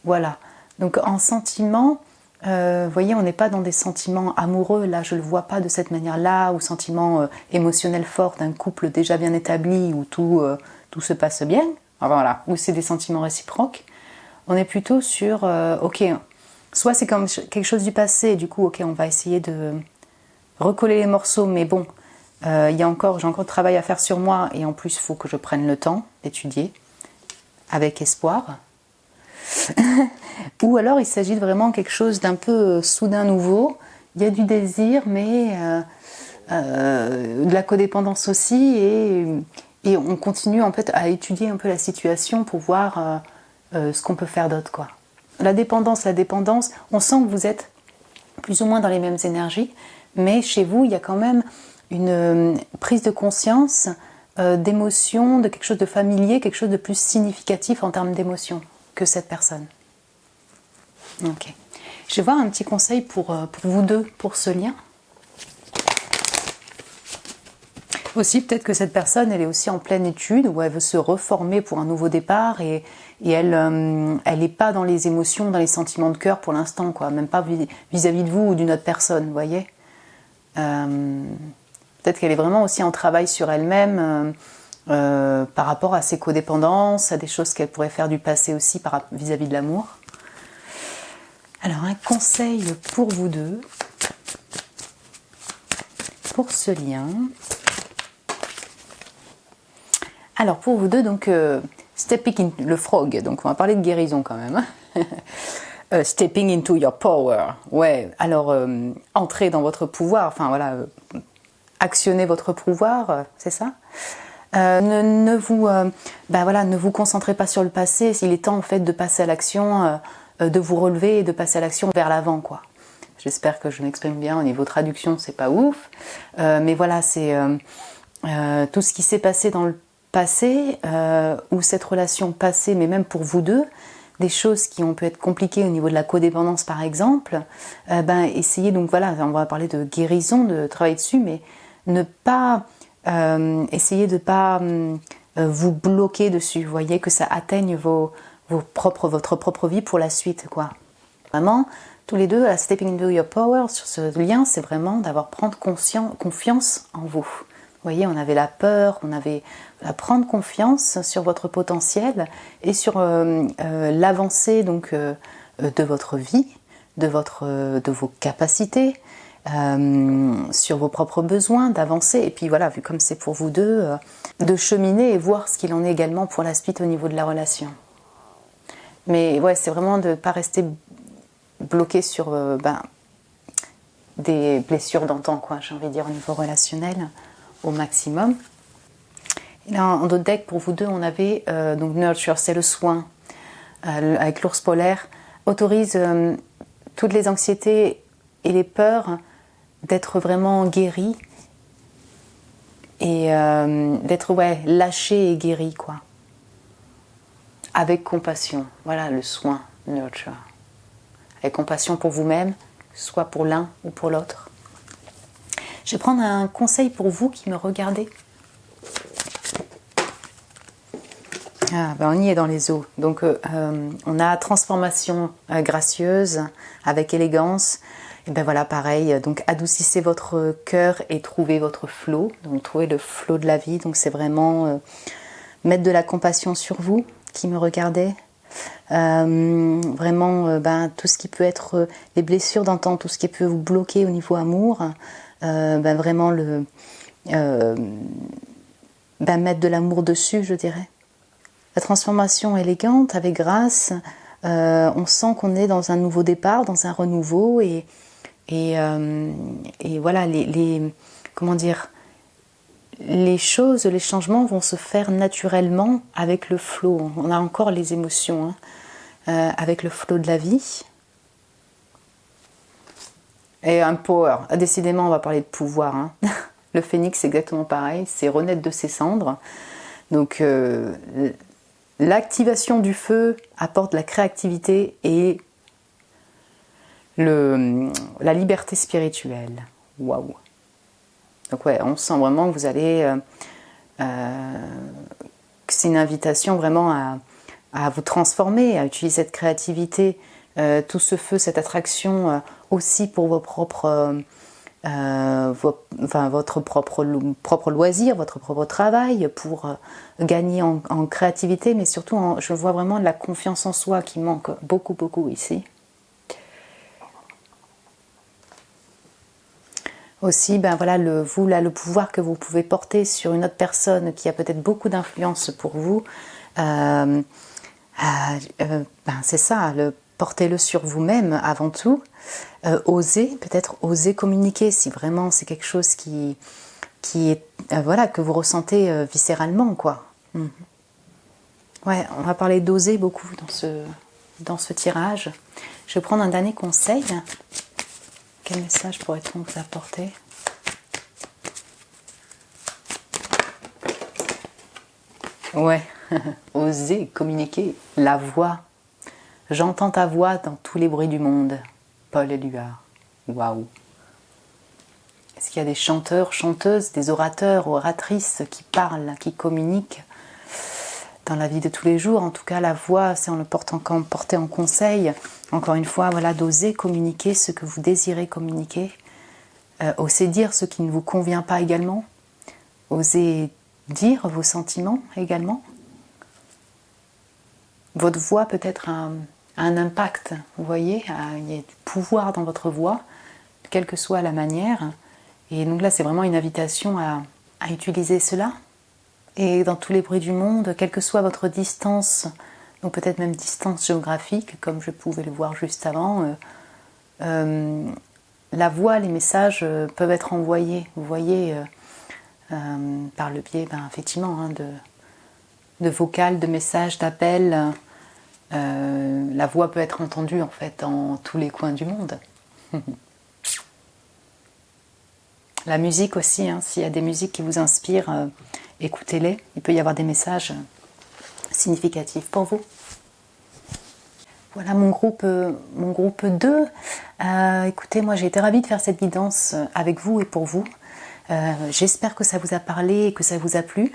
Voilà. Donc en sentiment, vous voyez, on n'est pas dans des sentiments amoureux, là je ne le vois pas de cette manière-là, ou sentiments émotionnels forts d'un couple déjà bien établi, où tout se passe bien, enfin, voilà, où c'est des sentiments réciproques. On est plutôt sur, ok, soit c'est comme quelque chose du passé, et du coup, ok, on va essayer de recoller les morceaux, mais bon, j'ai encore de travail à faire sur moi, et en plus, il faut que je prenne le temps d'étudier, avec espoir. Ou alors, il s'agit de vraiment quelque chose d'un peu soudain nouveau. Il y a du désir, mais de la codépendance aussi, et on continue en fait à étudier un peu la situation pour voir ce qu'on peut faire d'autre, quoi. La dépendance, on sent que vous êtes plus ou moins dans les mêmes énergies, mais chez vous, il y a quand même une prise de conscience d'émotion, de quelque chose de familier, quelque chose de plus significatif en termes d'émotion que cette personne. Ok. Je vais voir un petit conseil pour vous deux, pour ce lien. Aussi, peut-être que cette personne, elle est aussi en pleine étude, où elle veut se reformer pour un nouveau départ, et elle n'est pas dans les émotions, dans les sentiments de cœur pour l'instant, quoi, même pas vis-à-vis de vous ou d'une autre personne, vous voyez. Peut-être qu'elle est vraiment aussi en travail sur elle-même, par rapport à ses codépendances, à des choses qu'elle pourrait faire du passé aussi vis-à-vis de l'amour. Alors, un conseil pour vous deux, pour ce lien. Alors, pour vous deux, donc, stepping in le frog, donc on va parler de guérison quand même. Stepping into your power. Ouais, alors, entrez dans votre pouvoir, enfin voilà, actionnez votre pouvoir, c'est ça. Ne vous concentrez pas sur le passé, il est temps en fait de passer à l'action, de vous relever et de passer à l'action vers l'avant, quoi. J'espère que je m'exprime bien, au niveau traduction c'est pas ouf, mais voilà, c'est tout ce qui s'est passé dans le passé, ou cette relation passée, mais même pour vous deux, des choses qui ont pu être compliquées au niveau de la codépendance par exemple, essayez donc, voilà, on va parler de guérison, de travail dessus, mais ne pas essayez de ne pas vous bloquer dessus, vous voyez, que ça atteigne votre propre vie pour la suite, quoi. Vraiment, tous les deux, à Stepping into your power, sur ce lien, c'est vraiment prendre confiance en vous. Vous voyez, on avait la peur, on avait à prendre confiance sur votre potentiel et sur l'avancée donc de votre vie, de vos capacités, sur vos propres besoins, d'avancer, et puis voilà, vu comme c'est pour vous deux, de cheminer et voir ce qu'il en est également pour la suite au niveau de la relation. Mais ouais, c'est vraiment de ne pas rester bloqué sur des blessures d'antan, quoi, j'ai envie de dire, au niveau relationnel, au maximum. Et là, en d'autres deck, pour vous deux, on avait donc Nurture, c'est le soin, avec l'ours polaire, autorise toutes les anxiétés et les peurs d'être vraiment guéries et d'être lâchées et guéries, quoi. Avec compassion, voilà le soin, Nurture. Avec compassion pour vous-même, soit pour l'un ou pour l'autre. Je vais prendre un conseil pour vous qui me regardez. On y est dans les eaux. Donc on a transformation gracieuse avec élégance. Et ben voilà, pareil. Donc adoucissez votre cœur et trouvez votre flot. Donc trouvez le flot de la vie. Donc c'est vraiment mettre de la compassion sur vous qui me regardez. Vraiment tout ce qui peut être les blessures d'antan, tout ce qui peut vous bloquer au niveau amour. Vraiment mettre de l'amour dessus, je dirais. La transformation élégante, avec grâce, on sent qu'on est dans un nouveau départ, dans un renouveau, et voilà, comment dire, les choses, les changements vont se faire naturellement avec le flot. On a encore les émotions, avec le flot de la vie. Et un power. Décidément, on va parler de pouvoir. Hein. Le phénix, c'est exactement pareil. C'est renaître de ses cendres. Donc, l'activation du feu apporte la créativité et la liberté spirituelle. Waouh! Donc ouais, on sent vraiment que vous allez... c'est une invitation vraiment à vous transformer, à utiliser cette créativité, tout ce feu, cette attraction aussi pour vos propres... votre propre loisir, votre propre travail, pour gagner en créativité, mais surtout, je vois vraiment de la confiance en soi qui manque beaucoup, beaucoup ici. Aussi, le pouvoir que vous pouvez porter sur une autre personne qui a peut-être beaucoup d'influence pour vous, c'est ça, portez-le sur vous-même avant tout. Peut-être oser communiquer si vraiment c'est quelque chose qui est que vous ressentez viscéralement, quoi. Ouais, on va parler d'oser beaucoup dans ce tirage. Je vais prendre un dernier conseil. Quel message pourrait-on vous apporter? Ouais, oser communiquer la voix. J'entends ta voix dans tous les bruits du monde. Paul Éluard. Waouh. Est-ce qu'il y a des chanteurs, chanteuses, des orateurs, oratrices qui parlent, qui communiquent dans la vie de tous les jours? En tout cas, la voix, c'est en le portant en conseil. Encore une fois, voilà, d'oser communiquer ce que vous désirez communiquer. Oser dire ce qui ne vous convient pas également. Oser dire vos sentiments également. Votre voix peut être un impact, vous voyez, il y a du pouvoir dans votre voix, quelle que soit la manière. Et donc là, c'est vraiment une invitation à utiliser cela. Et dans tous les bruits du monde, quelle que soit votre distance, donc peut-être même distance géographique, comme je pouvais le voir juste avant, la voix, les messages peuvent être envoyés, vous voyez, par le biais, effectivement, de vocales, de messages, d'appels. La voix peut être entendue en fait dans tous les coins du monde. La musique aussi, s'il y a des musiques qui vous inspirent, écoutez-les. Il peut y avoir des messages significatifs pour vous. Voilà mon groupe 2. Écoutez, moi j'ai été ravie de faire cette guidance avec vous et pour vous. J'espère que ça vous a parlé et que ça vous a plu,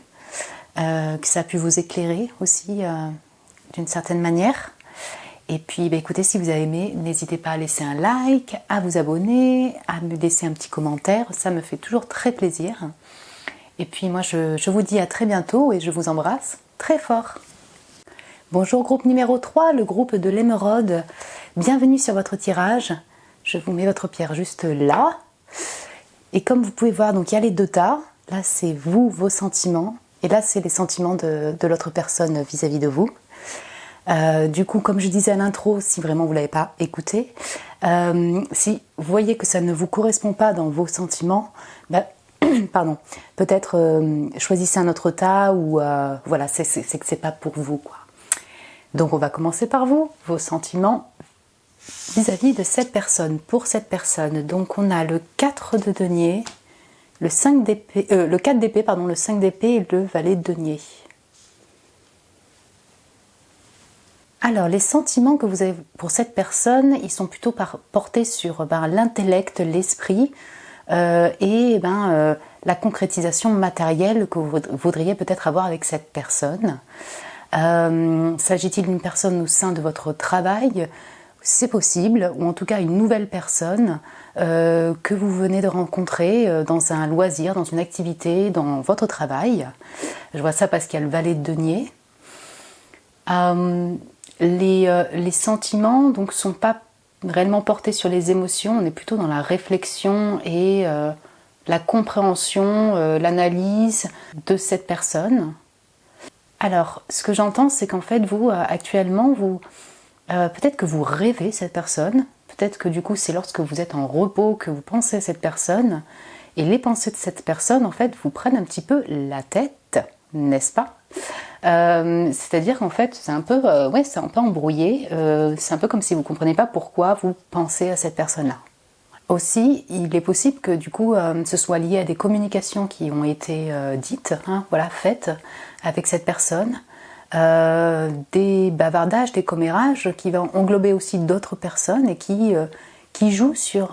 que ça a pu vous éclairer aussi d'une certaine manière. Et puis écoutez, si vous avez aimé, n'hésitez pas à laisser un like, à vous abonner, à me laisser un petit commentaire, ça me fait toujours très plaisir. Et puis moi je vous dis à très bientôt et je vous embrasse très fort. Bonjour groupe numéro 3, le groupe de l'émeraude. Bienvenue sur votre tirage. Je vous mets votre pierre juste là. Et comme vous pouvez voir, donc il y a les deux tas. Là c'est vous, vos sentiments. Et là c'est les sentiments de l'autre personne vis-à-vis de vous. Du coup, comme je disais à l'intro, si vraiment vous ne l'avez pas écouté, si vous voyez que ça ne vous correspond pas dans vos sentiments, pardon, peut-être choisissez un autre tas ou voilà, c'est que c'est pas pour vous, quoi. Donc on va commencer par vous, vos sentiments vis-à-vis de cette personne, pour cette personne. Donc on a le 4 de denier, le 5 d'épée, le 4 d'épée, pardon, le 5 d'épée et le valet de denier. Alors les sentiments que vous avez pour cette personne, ils sont plutôt portés sur l'intellect, l'esprit et la concrétisation matérielle que vous voudriez peut-être avoir avec cette personne. S'agit-il d'une personne au sein de votre travail? C'est possible, ou en tout cas une nouvelle personne que vous venez de rencontrer dans un loisir, dans une activité, dans votre travail. Je vois ça parce qu'il y a le valet de denier. Les sentiments donc sont pas réellement portés sur les émotions, on est plutôt dans la réflexion et la compréhension, l'analyse de cette personne. Alors, ce que j'entends, c'est qu'en fait, vous, actuellement, peut-être que vous rêvez cette personne, peut-être que du coup, c'est lorsque vous êtes en repos que vous pensez à cette personne, et les pensées de cette personne, en fait, vous prennent un petit peu la tête, n'est-ce pas? C'est-à-dire qu'en fait, c'est un peu embrouillé, c'est un peu comme si vous ne comprenez pas pourquoi vous pensez à cette personne-là. Aussi, il est possible que du coup, ce soit lié à des communications qui ont été dites, faites avec cette personne, des bavardages, des commérages qui vont englober aussi d'autres personnes et qui jouent sur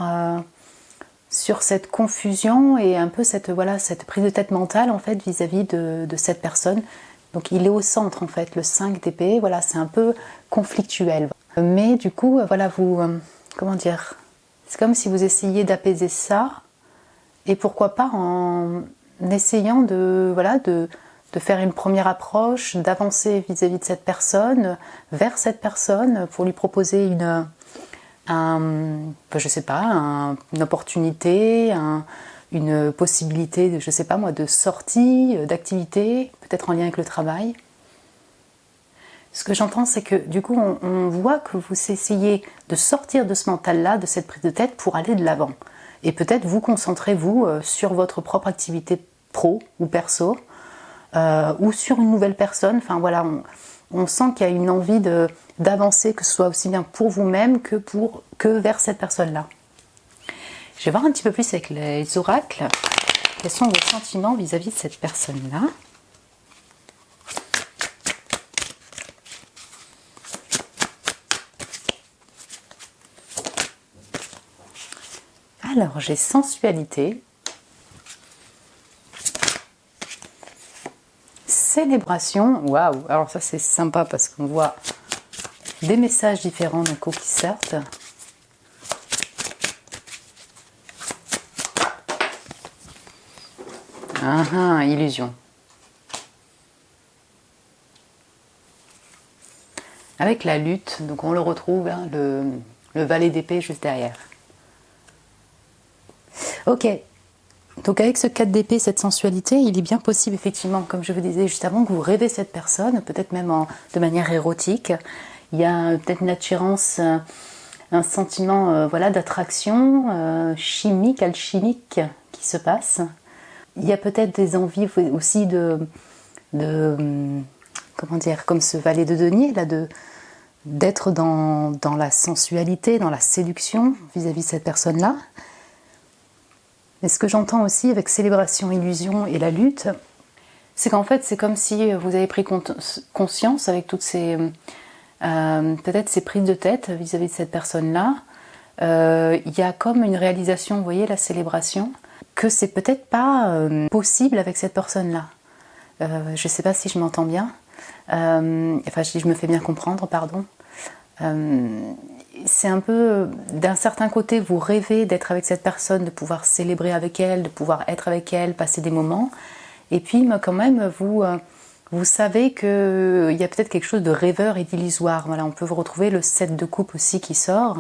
cette confusion et un peu cette prise de tête mentale en fait vis-à-vis de cette personne. Donc il est au centre en fait, le 5 d'épée, voilà, c'est un peu conflictuel. Mais du coup, comment dire, c'est comme si vous essayiez d'apaiser ça, et pourquoi pas en essayant de faire une première approche, d'avancer vis-à-vis de cette personne, vers cette personne, pour lui proposer une opportunité, une possibilité, de sortie, d'activité, peut-être en lien avec le travail. Ce que j'entends, c'est que du coup, on voit que vous essayez de sortir de ce mental-là, de cette prise de tête, pour aller de l'avant. Et peut-être vous concentrez-vous sur votre propre activité pro ou perso, ou sur une nouvelle personne. Enfin voilà, on sent qu'il y a une envie d'avancer, que ce soit aussi bien pour vous-même que vers cette personne-là. Je vais voir un petit peu plus avec les oracles. Quels sont vos sentiments vis-à-vis de cette personne-là? Alors, j'ai sensualité, célébration, waouh, alors ça c'est sympa parce qu'on voit des messages différents d'un coup qui sortent. Illusion. Avec la lutte, donc on le retrouve, le valet d'épée juste derrière. Ok, donc avec ce 4 d'épée, cette sensualité, il est bien possible effectivement, comme je vous disais juste avant, que vous rêvez cette personne, peut-être même de manière érotique. Il y a peut-être une attirance, un sentiment d'attraction chimique, alchimique qui se passe. Il y a peut-être des envies aussi comment dire, comme ce valet de denier, là, d'être dans la sensualité, dans la séduction vis-à-vis de cette personne-là. Mais ce que j'entends aussi avec célébration, illusion et la lutte, c'est qu'en fait, c'est comme si vous avez pris conscience avec toutes ces peut-être ces prises de tête vis-à-vis de cette personne-là. Il y a comme une réalisation, vous voyez, la célébration, que c'est peut-être pas possible avec cette personne-là. Je ne sais pas si je m'entends bien. Si je me fais bien comprendre, pardon. C'est un peu, d'un certain côté, vous rêvez d'être avec cette personne, de pouvoir célébrer avec elle, de pouvoir être avec elle, passer des moments. Et puis, quand même, vous savez qu'il y a peut-être quelque chose de rêveur et d'illusoire. Voilà, on peut vous retrouver le 7 de coupe aussi qui sort.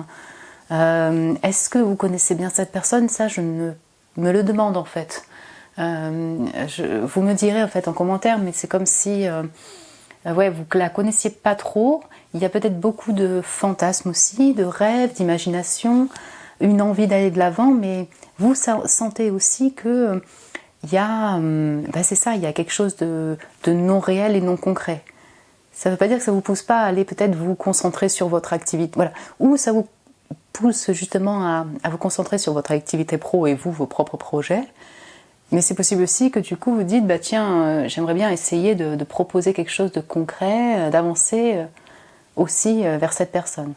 Est-ce que vous connaissez bien cette personne? Ça, je me le demande en fait. Vous me direz en fait en commentaire, mais c'est comme si vous la connaissiez pas trop. Il y a peut-être beaucoup de fantasmes aussi, de rêves, d'imagination, une envie d'aller de l'avant, mais vous sentez aussi que il y a, c'est ça, il y a quelque chose de non réel et non concret. Ça ne veut pas dire que ça ne vous pousse pas à aller peut-être vous concentrer sur votre activité, voilà, ou ça vous pousse justement à vous concentrer sur votre activité pro et vous, vos propres projets. Mais c'est possible aussi que du coup vous dites, bah tiens, j'aimerais bien essayer de proposer quelque chose de concret, d'avancer aussi vers cette personne.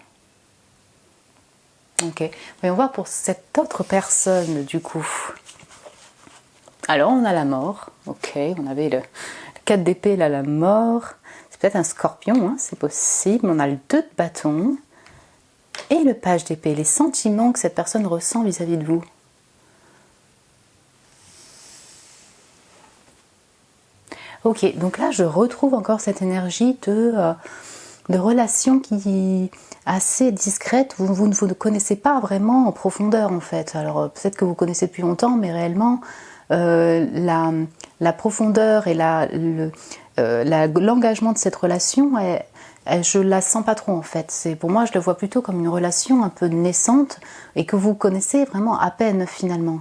Ok, voyons voir pour cette autre personne du coup. Alors on a la mort, ok, on avait le 4 d'épée, là la mort, c'est peut-être un scorpion, hein, c'est possible, on a le 2 de bâton et le page d'épée, les sentiments que cette personne ressent vis-à-vis de vous. Ok, donc là je retrouve encore cette énergie de relation qui est assez discrète, vous ne vous connaissez pas vraiment en profondeur en fait. Alors peut-être que vous connaissez depuis longtemps, mais réellement la profondeur et l'engagement de cette relation, je la sens pas trop en fait. Pour moi, je le vois plutôt comme une relation un peu naissante et que vous connaissez vraiment à peine finalement.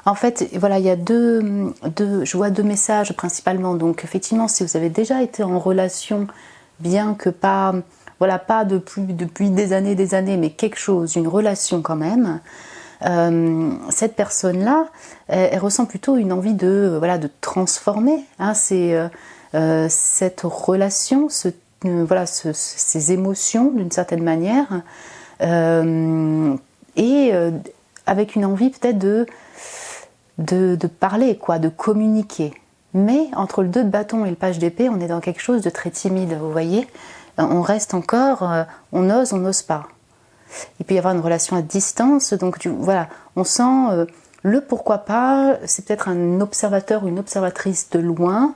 En fait, voilà, il y a je vois 2 messages principalement. Donc, effectivement, si vous avez déjà été en relation, bien que pas depuis des années, mais quelque chose, une relation quand même, cette personne-là, elle ressent plutôt une envie de transformer. Hein, cette relation, ces émotions d'une certaine manière, avec une envie peut-être de parler, quoi, de communiquer. Mais entre le 2 de bâton et le page d'épée, on est dans quelque chose de très timide, vous voyez. On reste encore, on n'ose pas. Il peut y avoir une relation à distance, donc voilà, on sent le pourquoi pas, c'est peut-être un observateur ou une observatrice de loin,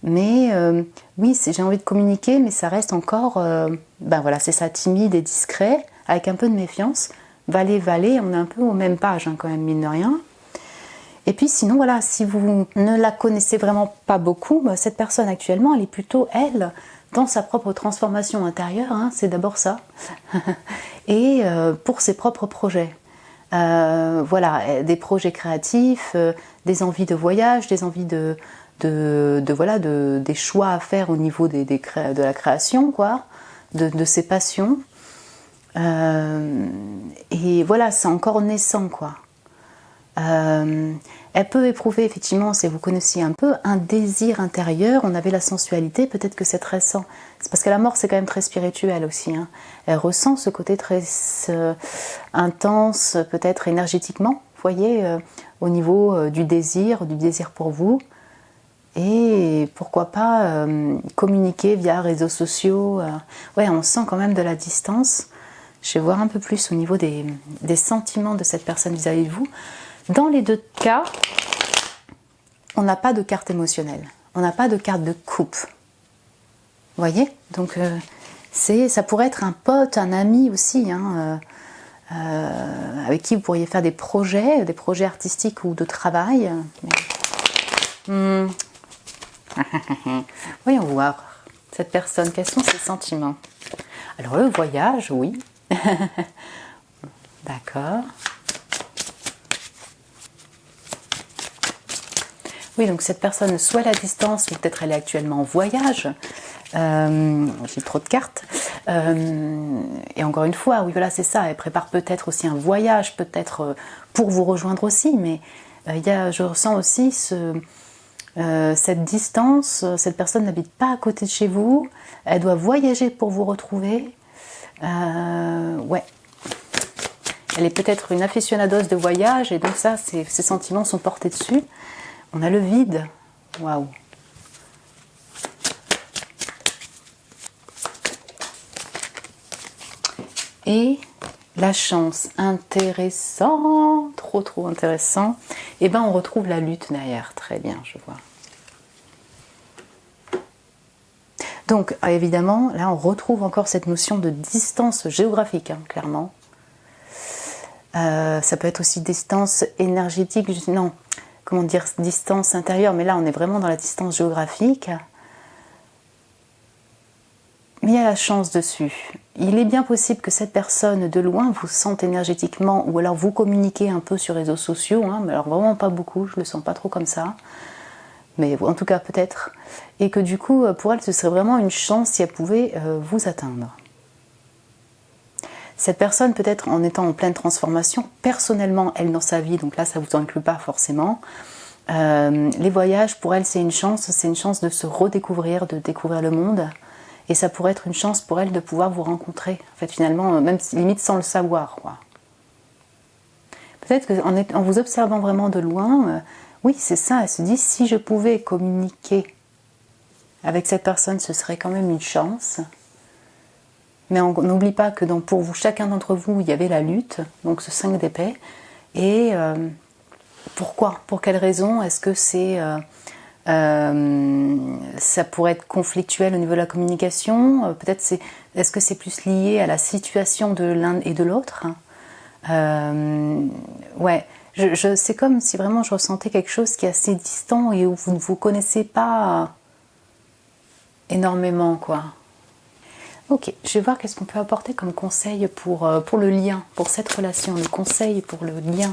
mais oui, j'ai envie de communiquer, mais ça reste encore, c'est ça, timide et discret, avec un peu de méfiance. Valet, on est un peu aux mêmes pages, hein, quand même, mine de rien. Et puis sinon, voilà, si vous ne la connaissez vraiment pas beaucoup, cette personne actuellement, elle est plutôt, elle, dans sa propre transformation intérieure, hein, c'est d'abord ça, et pour ses propres projets. Des projets créatifs, des envies de voyage, des envies des choix à faire au niveau de la création, quoi, de ses passions. Et voilà, c'est encore naissant, quoi. Elle peut éprouver effectivement, si vous connaissiez un peu, un désir intérieur. On avait la sensualité, peut-être que c'est très récent. C'est parce que la mort c'est quand même très spirituel aussi, hein. Elle ressent ce côté très intense, peut-être énergétiquement, vous voyez, au niveau du désir pour vous. Et pourquoi pas communiquer via réseaux sociaux. Ouais, on sent quand même de la distance. Je vais voir un peu plus au niveau des sentiments de cette personne vis-à-vis de vous. Dans les 2 cas, on n'a pas de carte émotionnelle, on n'a pas de carte de coupe. Vous voyez ? Donc ça pourrait être un pote, un ami aussi, hein, avec qui vous pourriez faire des projets artistiques ou de travail. Voyons voir cette personne, quels sont ses sentiments. Alors le voyage, oui. D'accord. Oui, donc cette personne, soit à la distance, ou peut-être elle est actuellement en voyage. J'ai trop de cartes. Et encore une fois, oui, voilà, c'est ça. Elle prépare peut-être aussi un voyage, peut-être pour vous rejoindre aussi. Mais je ressens aussi cette distance. Cette personne n'habite pas à côté de chez vous. Elle doit voyager pour vous retrouver. Ouais. Elle est peut-être une aficionados de voyage. Et donc ça, ses sentiments sont portés dessus. On a le vide. Waouh. Et la chance. Intéressant. Trop intéressant. Et on retrouve la lutte derrière. Très bien, je vois. Donc, évidemment, là, on retrouve encore cette notion de distance géographique, hein, clairement. Ça peut être aussi distance énergétique. Non. Comment dire, distance intérieure, mais là on est vraiment dans la distance géographique. il y a la chance dessus. Il est bien possible que cette personne de loin vous sente énergétiquement, ou alors vous communiquez un peu sur les réseaux sociaux, hein, mais alors vraiment pas beaucoup, je le sens pas trop comme ça, mais en tout cas peut-être, et que du coup pour elle ce serait vraiment une chance si elle pouvait vous atteindre. Cette personne peut-être en étant en pleine transformation, personnellement elle dans sa vie, donc là ça vous inclut pas forcément, les voyages pour elle c'est une chance de se redécouvrir, de découvrir le monde. Et ça pourrait être une chance pour elle de pouvoir vous rencontrer, en fait, finalement, même limite sans le savoir, quoi. Peut-être qu'en vous observant vraiment de loin, oui, c'est ça, elle se dit, si je pouvais communiquer avec cette personne, ce serait quand même une chance. Mais on n'oublie pas que pour vous, chacun d'entre vous, il y avait la lutte, donc ce 5 d'épée. Et pourquoi ? Pour quelle raison ? Est-ce que c'est... ça pourrait être conflictuel au niveau de la communication, peut-être est-ce que c'est plus lié à la situation de l'un et de l'autre, ouais, c'est comme si vraiment je ressentais quelque chose qui est assez distant et où vous ne vous connaissez pas énormément, quoi. Ok, je vais voir qu'est-ce qu'on peut apporter comme conseil pour le lien, pour cette relation, le conseil pour le lien.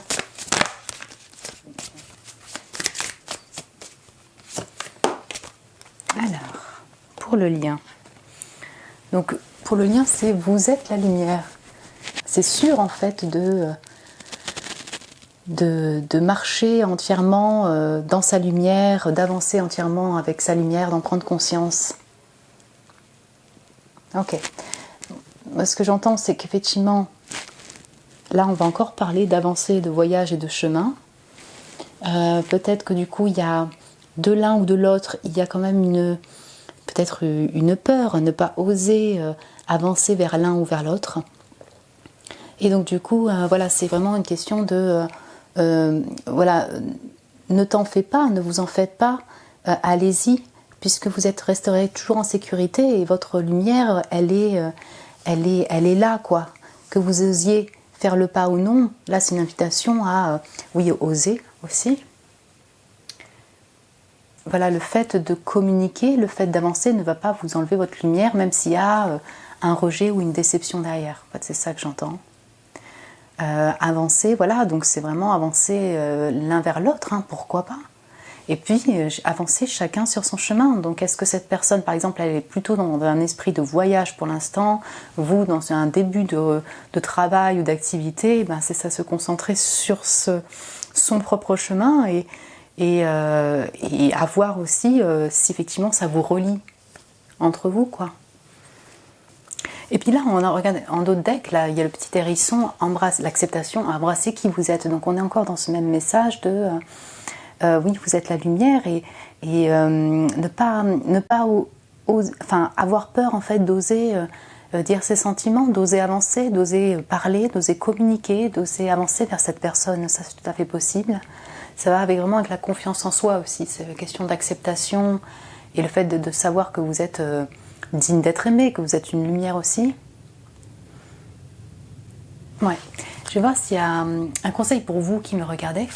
Alors, pour le lien. Donc, pour le lien, c'est vous êtes la lumière. C'est sûr, en fait, de marcher entièrement dans sa lumière, d'avancer entièrement avec sa lumière, d'en prendre conscience. Ok. Ce que j'entends, c'est qu'effectivement, là, on va encore parler d'avancer, de voyage et de chemin. Peut-être que du coup, il y a de l'un ou de l'autre, il y a quand même peut-être une peur, ne pas oser avancer vers l'un ou vers l'autre. Et donc du coup, voilà, c'est vraiment une question de, voilà, ne t'en fais pas, ne vous en faites pas, allez-y, puisque vous resterez toujours en sécurité et votre lumière, elle est là, quoi. Que vous osiez faire le pas ou non, là c'est une invitation à, oui, oser aussi. Voilà, le fait de communiquer, le fait d'avancer ne va pas vous enlever votre lumière, même s'il y a un rejet ou une déception derrière. En fait, c'est ça que j'entends. Avancer, voilà, donc c'est vraiment avancer l'un vers l'autre, hein, pourquoi pas. Et puis, avancer chacun sur son chemin. Donc, est-ce que cette personne, par exemple, elle est plutôt dans un esprit de voyage pour l'instant, vous, dans un début de travail ou d'activité, ben, c'est ça, se concentrer sur son propre chemin et à voir aussi si effectivement ça vous relie entre vous, quoi. Et puis là, on regarde en d'autres decks, là, il y a le petit hérisson, embrasse l'acceptation, embrasser qui vous êtes. Donc on est encore dans ce même message de oui, vous êtes la lumière et ne pas avoir peur en fait d'oser dire ses sentiments, d'oser avancer, d'oser parler, d'oser communiquer, d'oser avancer vers cette personne. Ça, c'est tout à fait possible. Ça va vraiment avec la confiance en soi aussi. C'est une question d'acceptation et le fait de savoir que vous êtes digne d'être aimé, que vous êtes une lumière aussi. Ouais. Je vais voir s'il y a un conseil pour vous qui me regardez.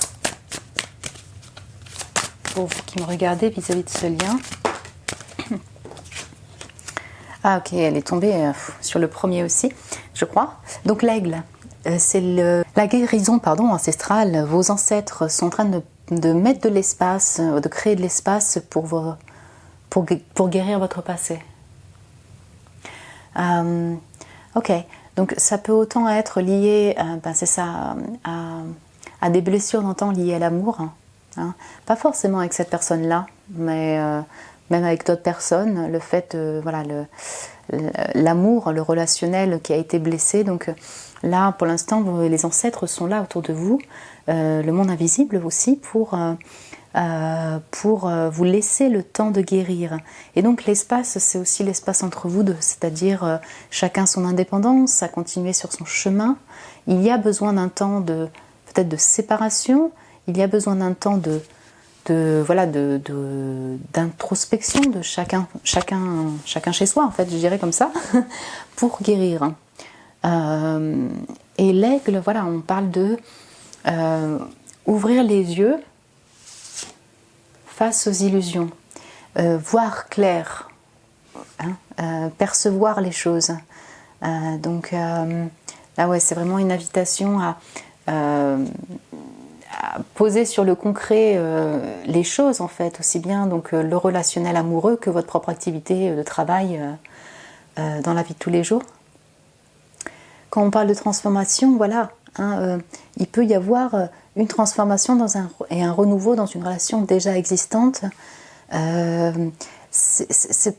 Pour vous qui me regardez vis-à-vis de ce lien. Ah ok, elle est tombée sur le premier aussi, je crois. Donc l'aigle, c'est la guérison ancestrale. Vos ancêtres sont en train de mettre de l'espace, de créer de l'espace pour guérir votre passé. Ok, donc ça peut autant être lié, c'est ça, à des blessures longtemps liées à l'amour. Hein. Pas forcément avec cette personne-là, mais même avec d'autres personnes, le fait, voilà, l'amour, le relationnel qui a été blessé. Donc là, pour l'instant, les ancêtres sont là autour de vous, le monde invisible aussi, pour vous laisser le temps de guérir. Et donc l'espace, c'est aussi l'espace entre vous deux, c'est-à-dire chacun son indépendance, à continuer sur son chemin. Il y a besoin d'un temps peut-être de séparation, il y a besoin d'un temps d'introspection de chacun chez soi, en fait, je dirais comme ça, pour guérir. Et l'aigle, voilà, on parle de ouvrir les yeux face aux illusions, voir clair, percevoir les choses. Donc là ouais, c'est vraiment une invitation à poser sur le concret les choses en fait, aussi bien donc le relationnel amoureux que votre propre activité de travail dans la vie de tous les jours. Quand on parle de transformation, voilà, il peut y avoir une transformation et un renouveau dans une relation déjà existante. Je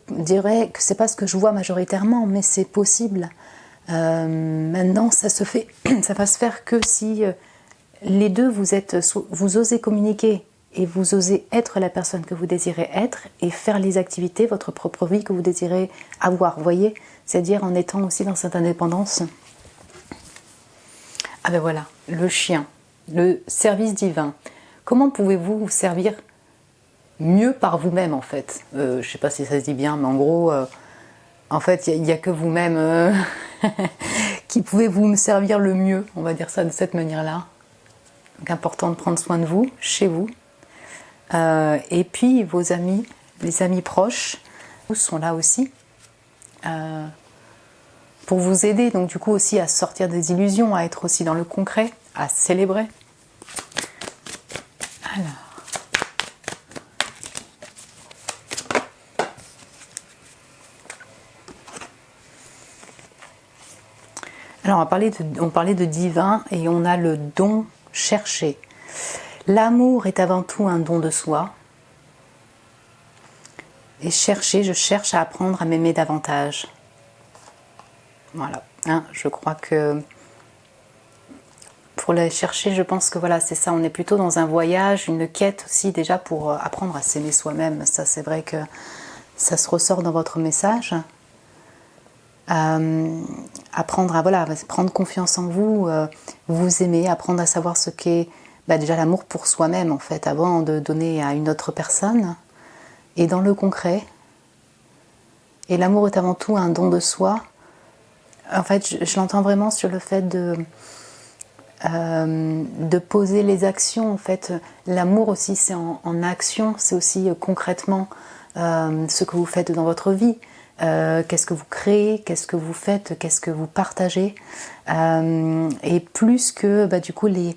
dirais que c'est pas ce que je vois majoritairement, mais c'est possible. Maintenant, ça va se faire que si les deux vous osez communiquer et vous osez être la personne que vous désirez être et faire les activités, votre propre vie que vous désirez avoir. Vous voyez, c'est-à-dire en étant aussi dans cette indépendance. Ah ben voilà, le chien, le service divin. Comment pouvez-vous vous servir mieux par vous-même en fait? Je ne sais pas si ça se dit bien, mais en gros, en fait, il n'y a que vous-même qui pouvez vous servir le mieux, on va dire ça de cette manière-là. Donc important de prendre soin de vous, chez vous. Et puis vos amis, les amis proches, sont là aussi. Pour vous aider, donc du coup aussi à sortir des illusions, à être aussi dans le concret, à célébrer. Alors on parlait de divin et on a le don cherché. L'amour est avant tout un don de soi. Et je cherche à apprendre à m'aimer davantage. Voilà, je crois que pour les chercher, je pense que voilà, c'est ça, on est plutôt dans un voyage, une quête aussi déjà pour apprendre à s'aimer soi-même. Ça, c'est vrai que ça se ressort dans votre message. Apprendre à prendre confiance en vous, vous aimer, apprendre à savoir ce qu'est déjà l'amour pour soi-même en fait, avant de donner à une autre personne. Et dans le concret, et l'amour est avant tout un don de soi. En fait, je l'entends vraiment sur le fait de poser les actions. En fait, l'amour aussi, c'est en action, c'est aussi concrètement ce que vous faites dans votre vie. Qu'est-ce que vous créez, qu'est-ce que vous faites, qu'est-ce que vous partagez. Et plus que, du coup, je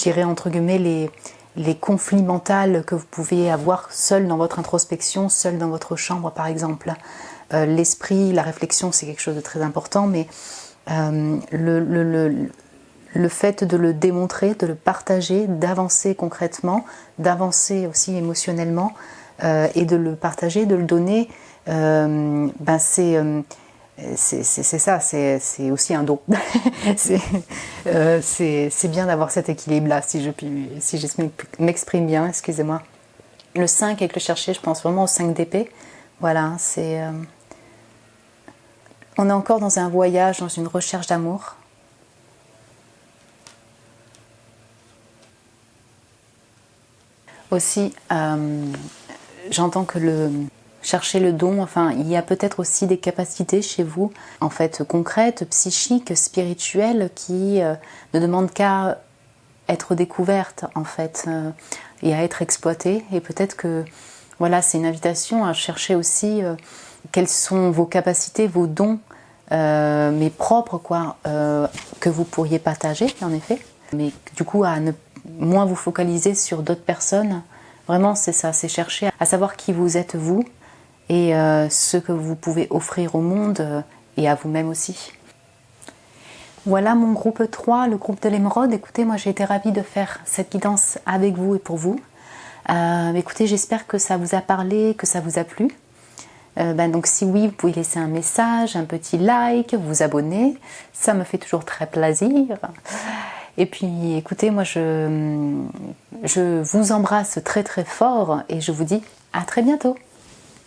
dirais entre guillemets, les conflits mentaux que vous pouvez avoir seul dans votre introspection, seul dans votre chambre par exemple. L'esprit, la réflexion, c'est quelque chose de très important, mais le fait de le démontrer, de le partager, d'avancer concrètement, d'avancer aussi émotionnellement, et de le partager, de le donner, c'est ça, c'est aussi un don. c'est bien d'avoir cet équilibre-là, si je m'exprime bien, excusez-moi. Le 5 avec le chercher, je pense vraiment au 5 d'épée. Voilà, on est encore dans un voyage, dans une recherche d'amour. Aussi, j'entends que chercher le don, enfin, il y a peut-être aussi des capacités chez vous, en fait, concrètes, psychiques, spirituelles, qui ne demandent qu'à être découvertes, en fait, et à être exploitées. Et peut-être que, voilà, c'est une invitation à chercher aussi quelles sont vos capacités, vos dons, mais propres, quoi, que vous pourriez partager, en effet. Mais du coup, à ne moins vous focaliser sur d'autres personnes. Vraiment, c'est ça, c'est chercher à savoir qui vous êtes vous et ce que vous pouvez offrir au monde et à vous-même aussi. Voilà mon groupe 3, le groupe de l'émeraude. Écoutez, moi j'ai été ravie de faire cette guidance avec vous et pour vous. Écoutez, j'espère que ça vous a parlé, que ça vous a plu. Donc si oui, vous pouvez laisser un message, un petit like, vous abonner. Ça me fait toujours très plaisir. Et puis écoutez, moi je vous embrasse très très fort et je vous dis à très bientôt.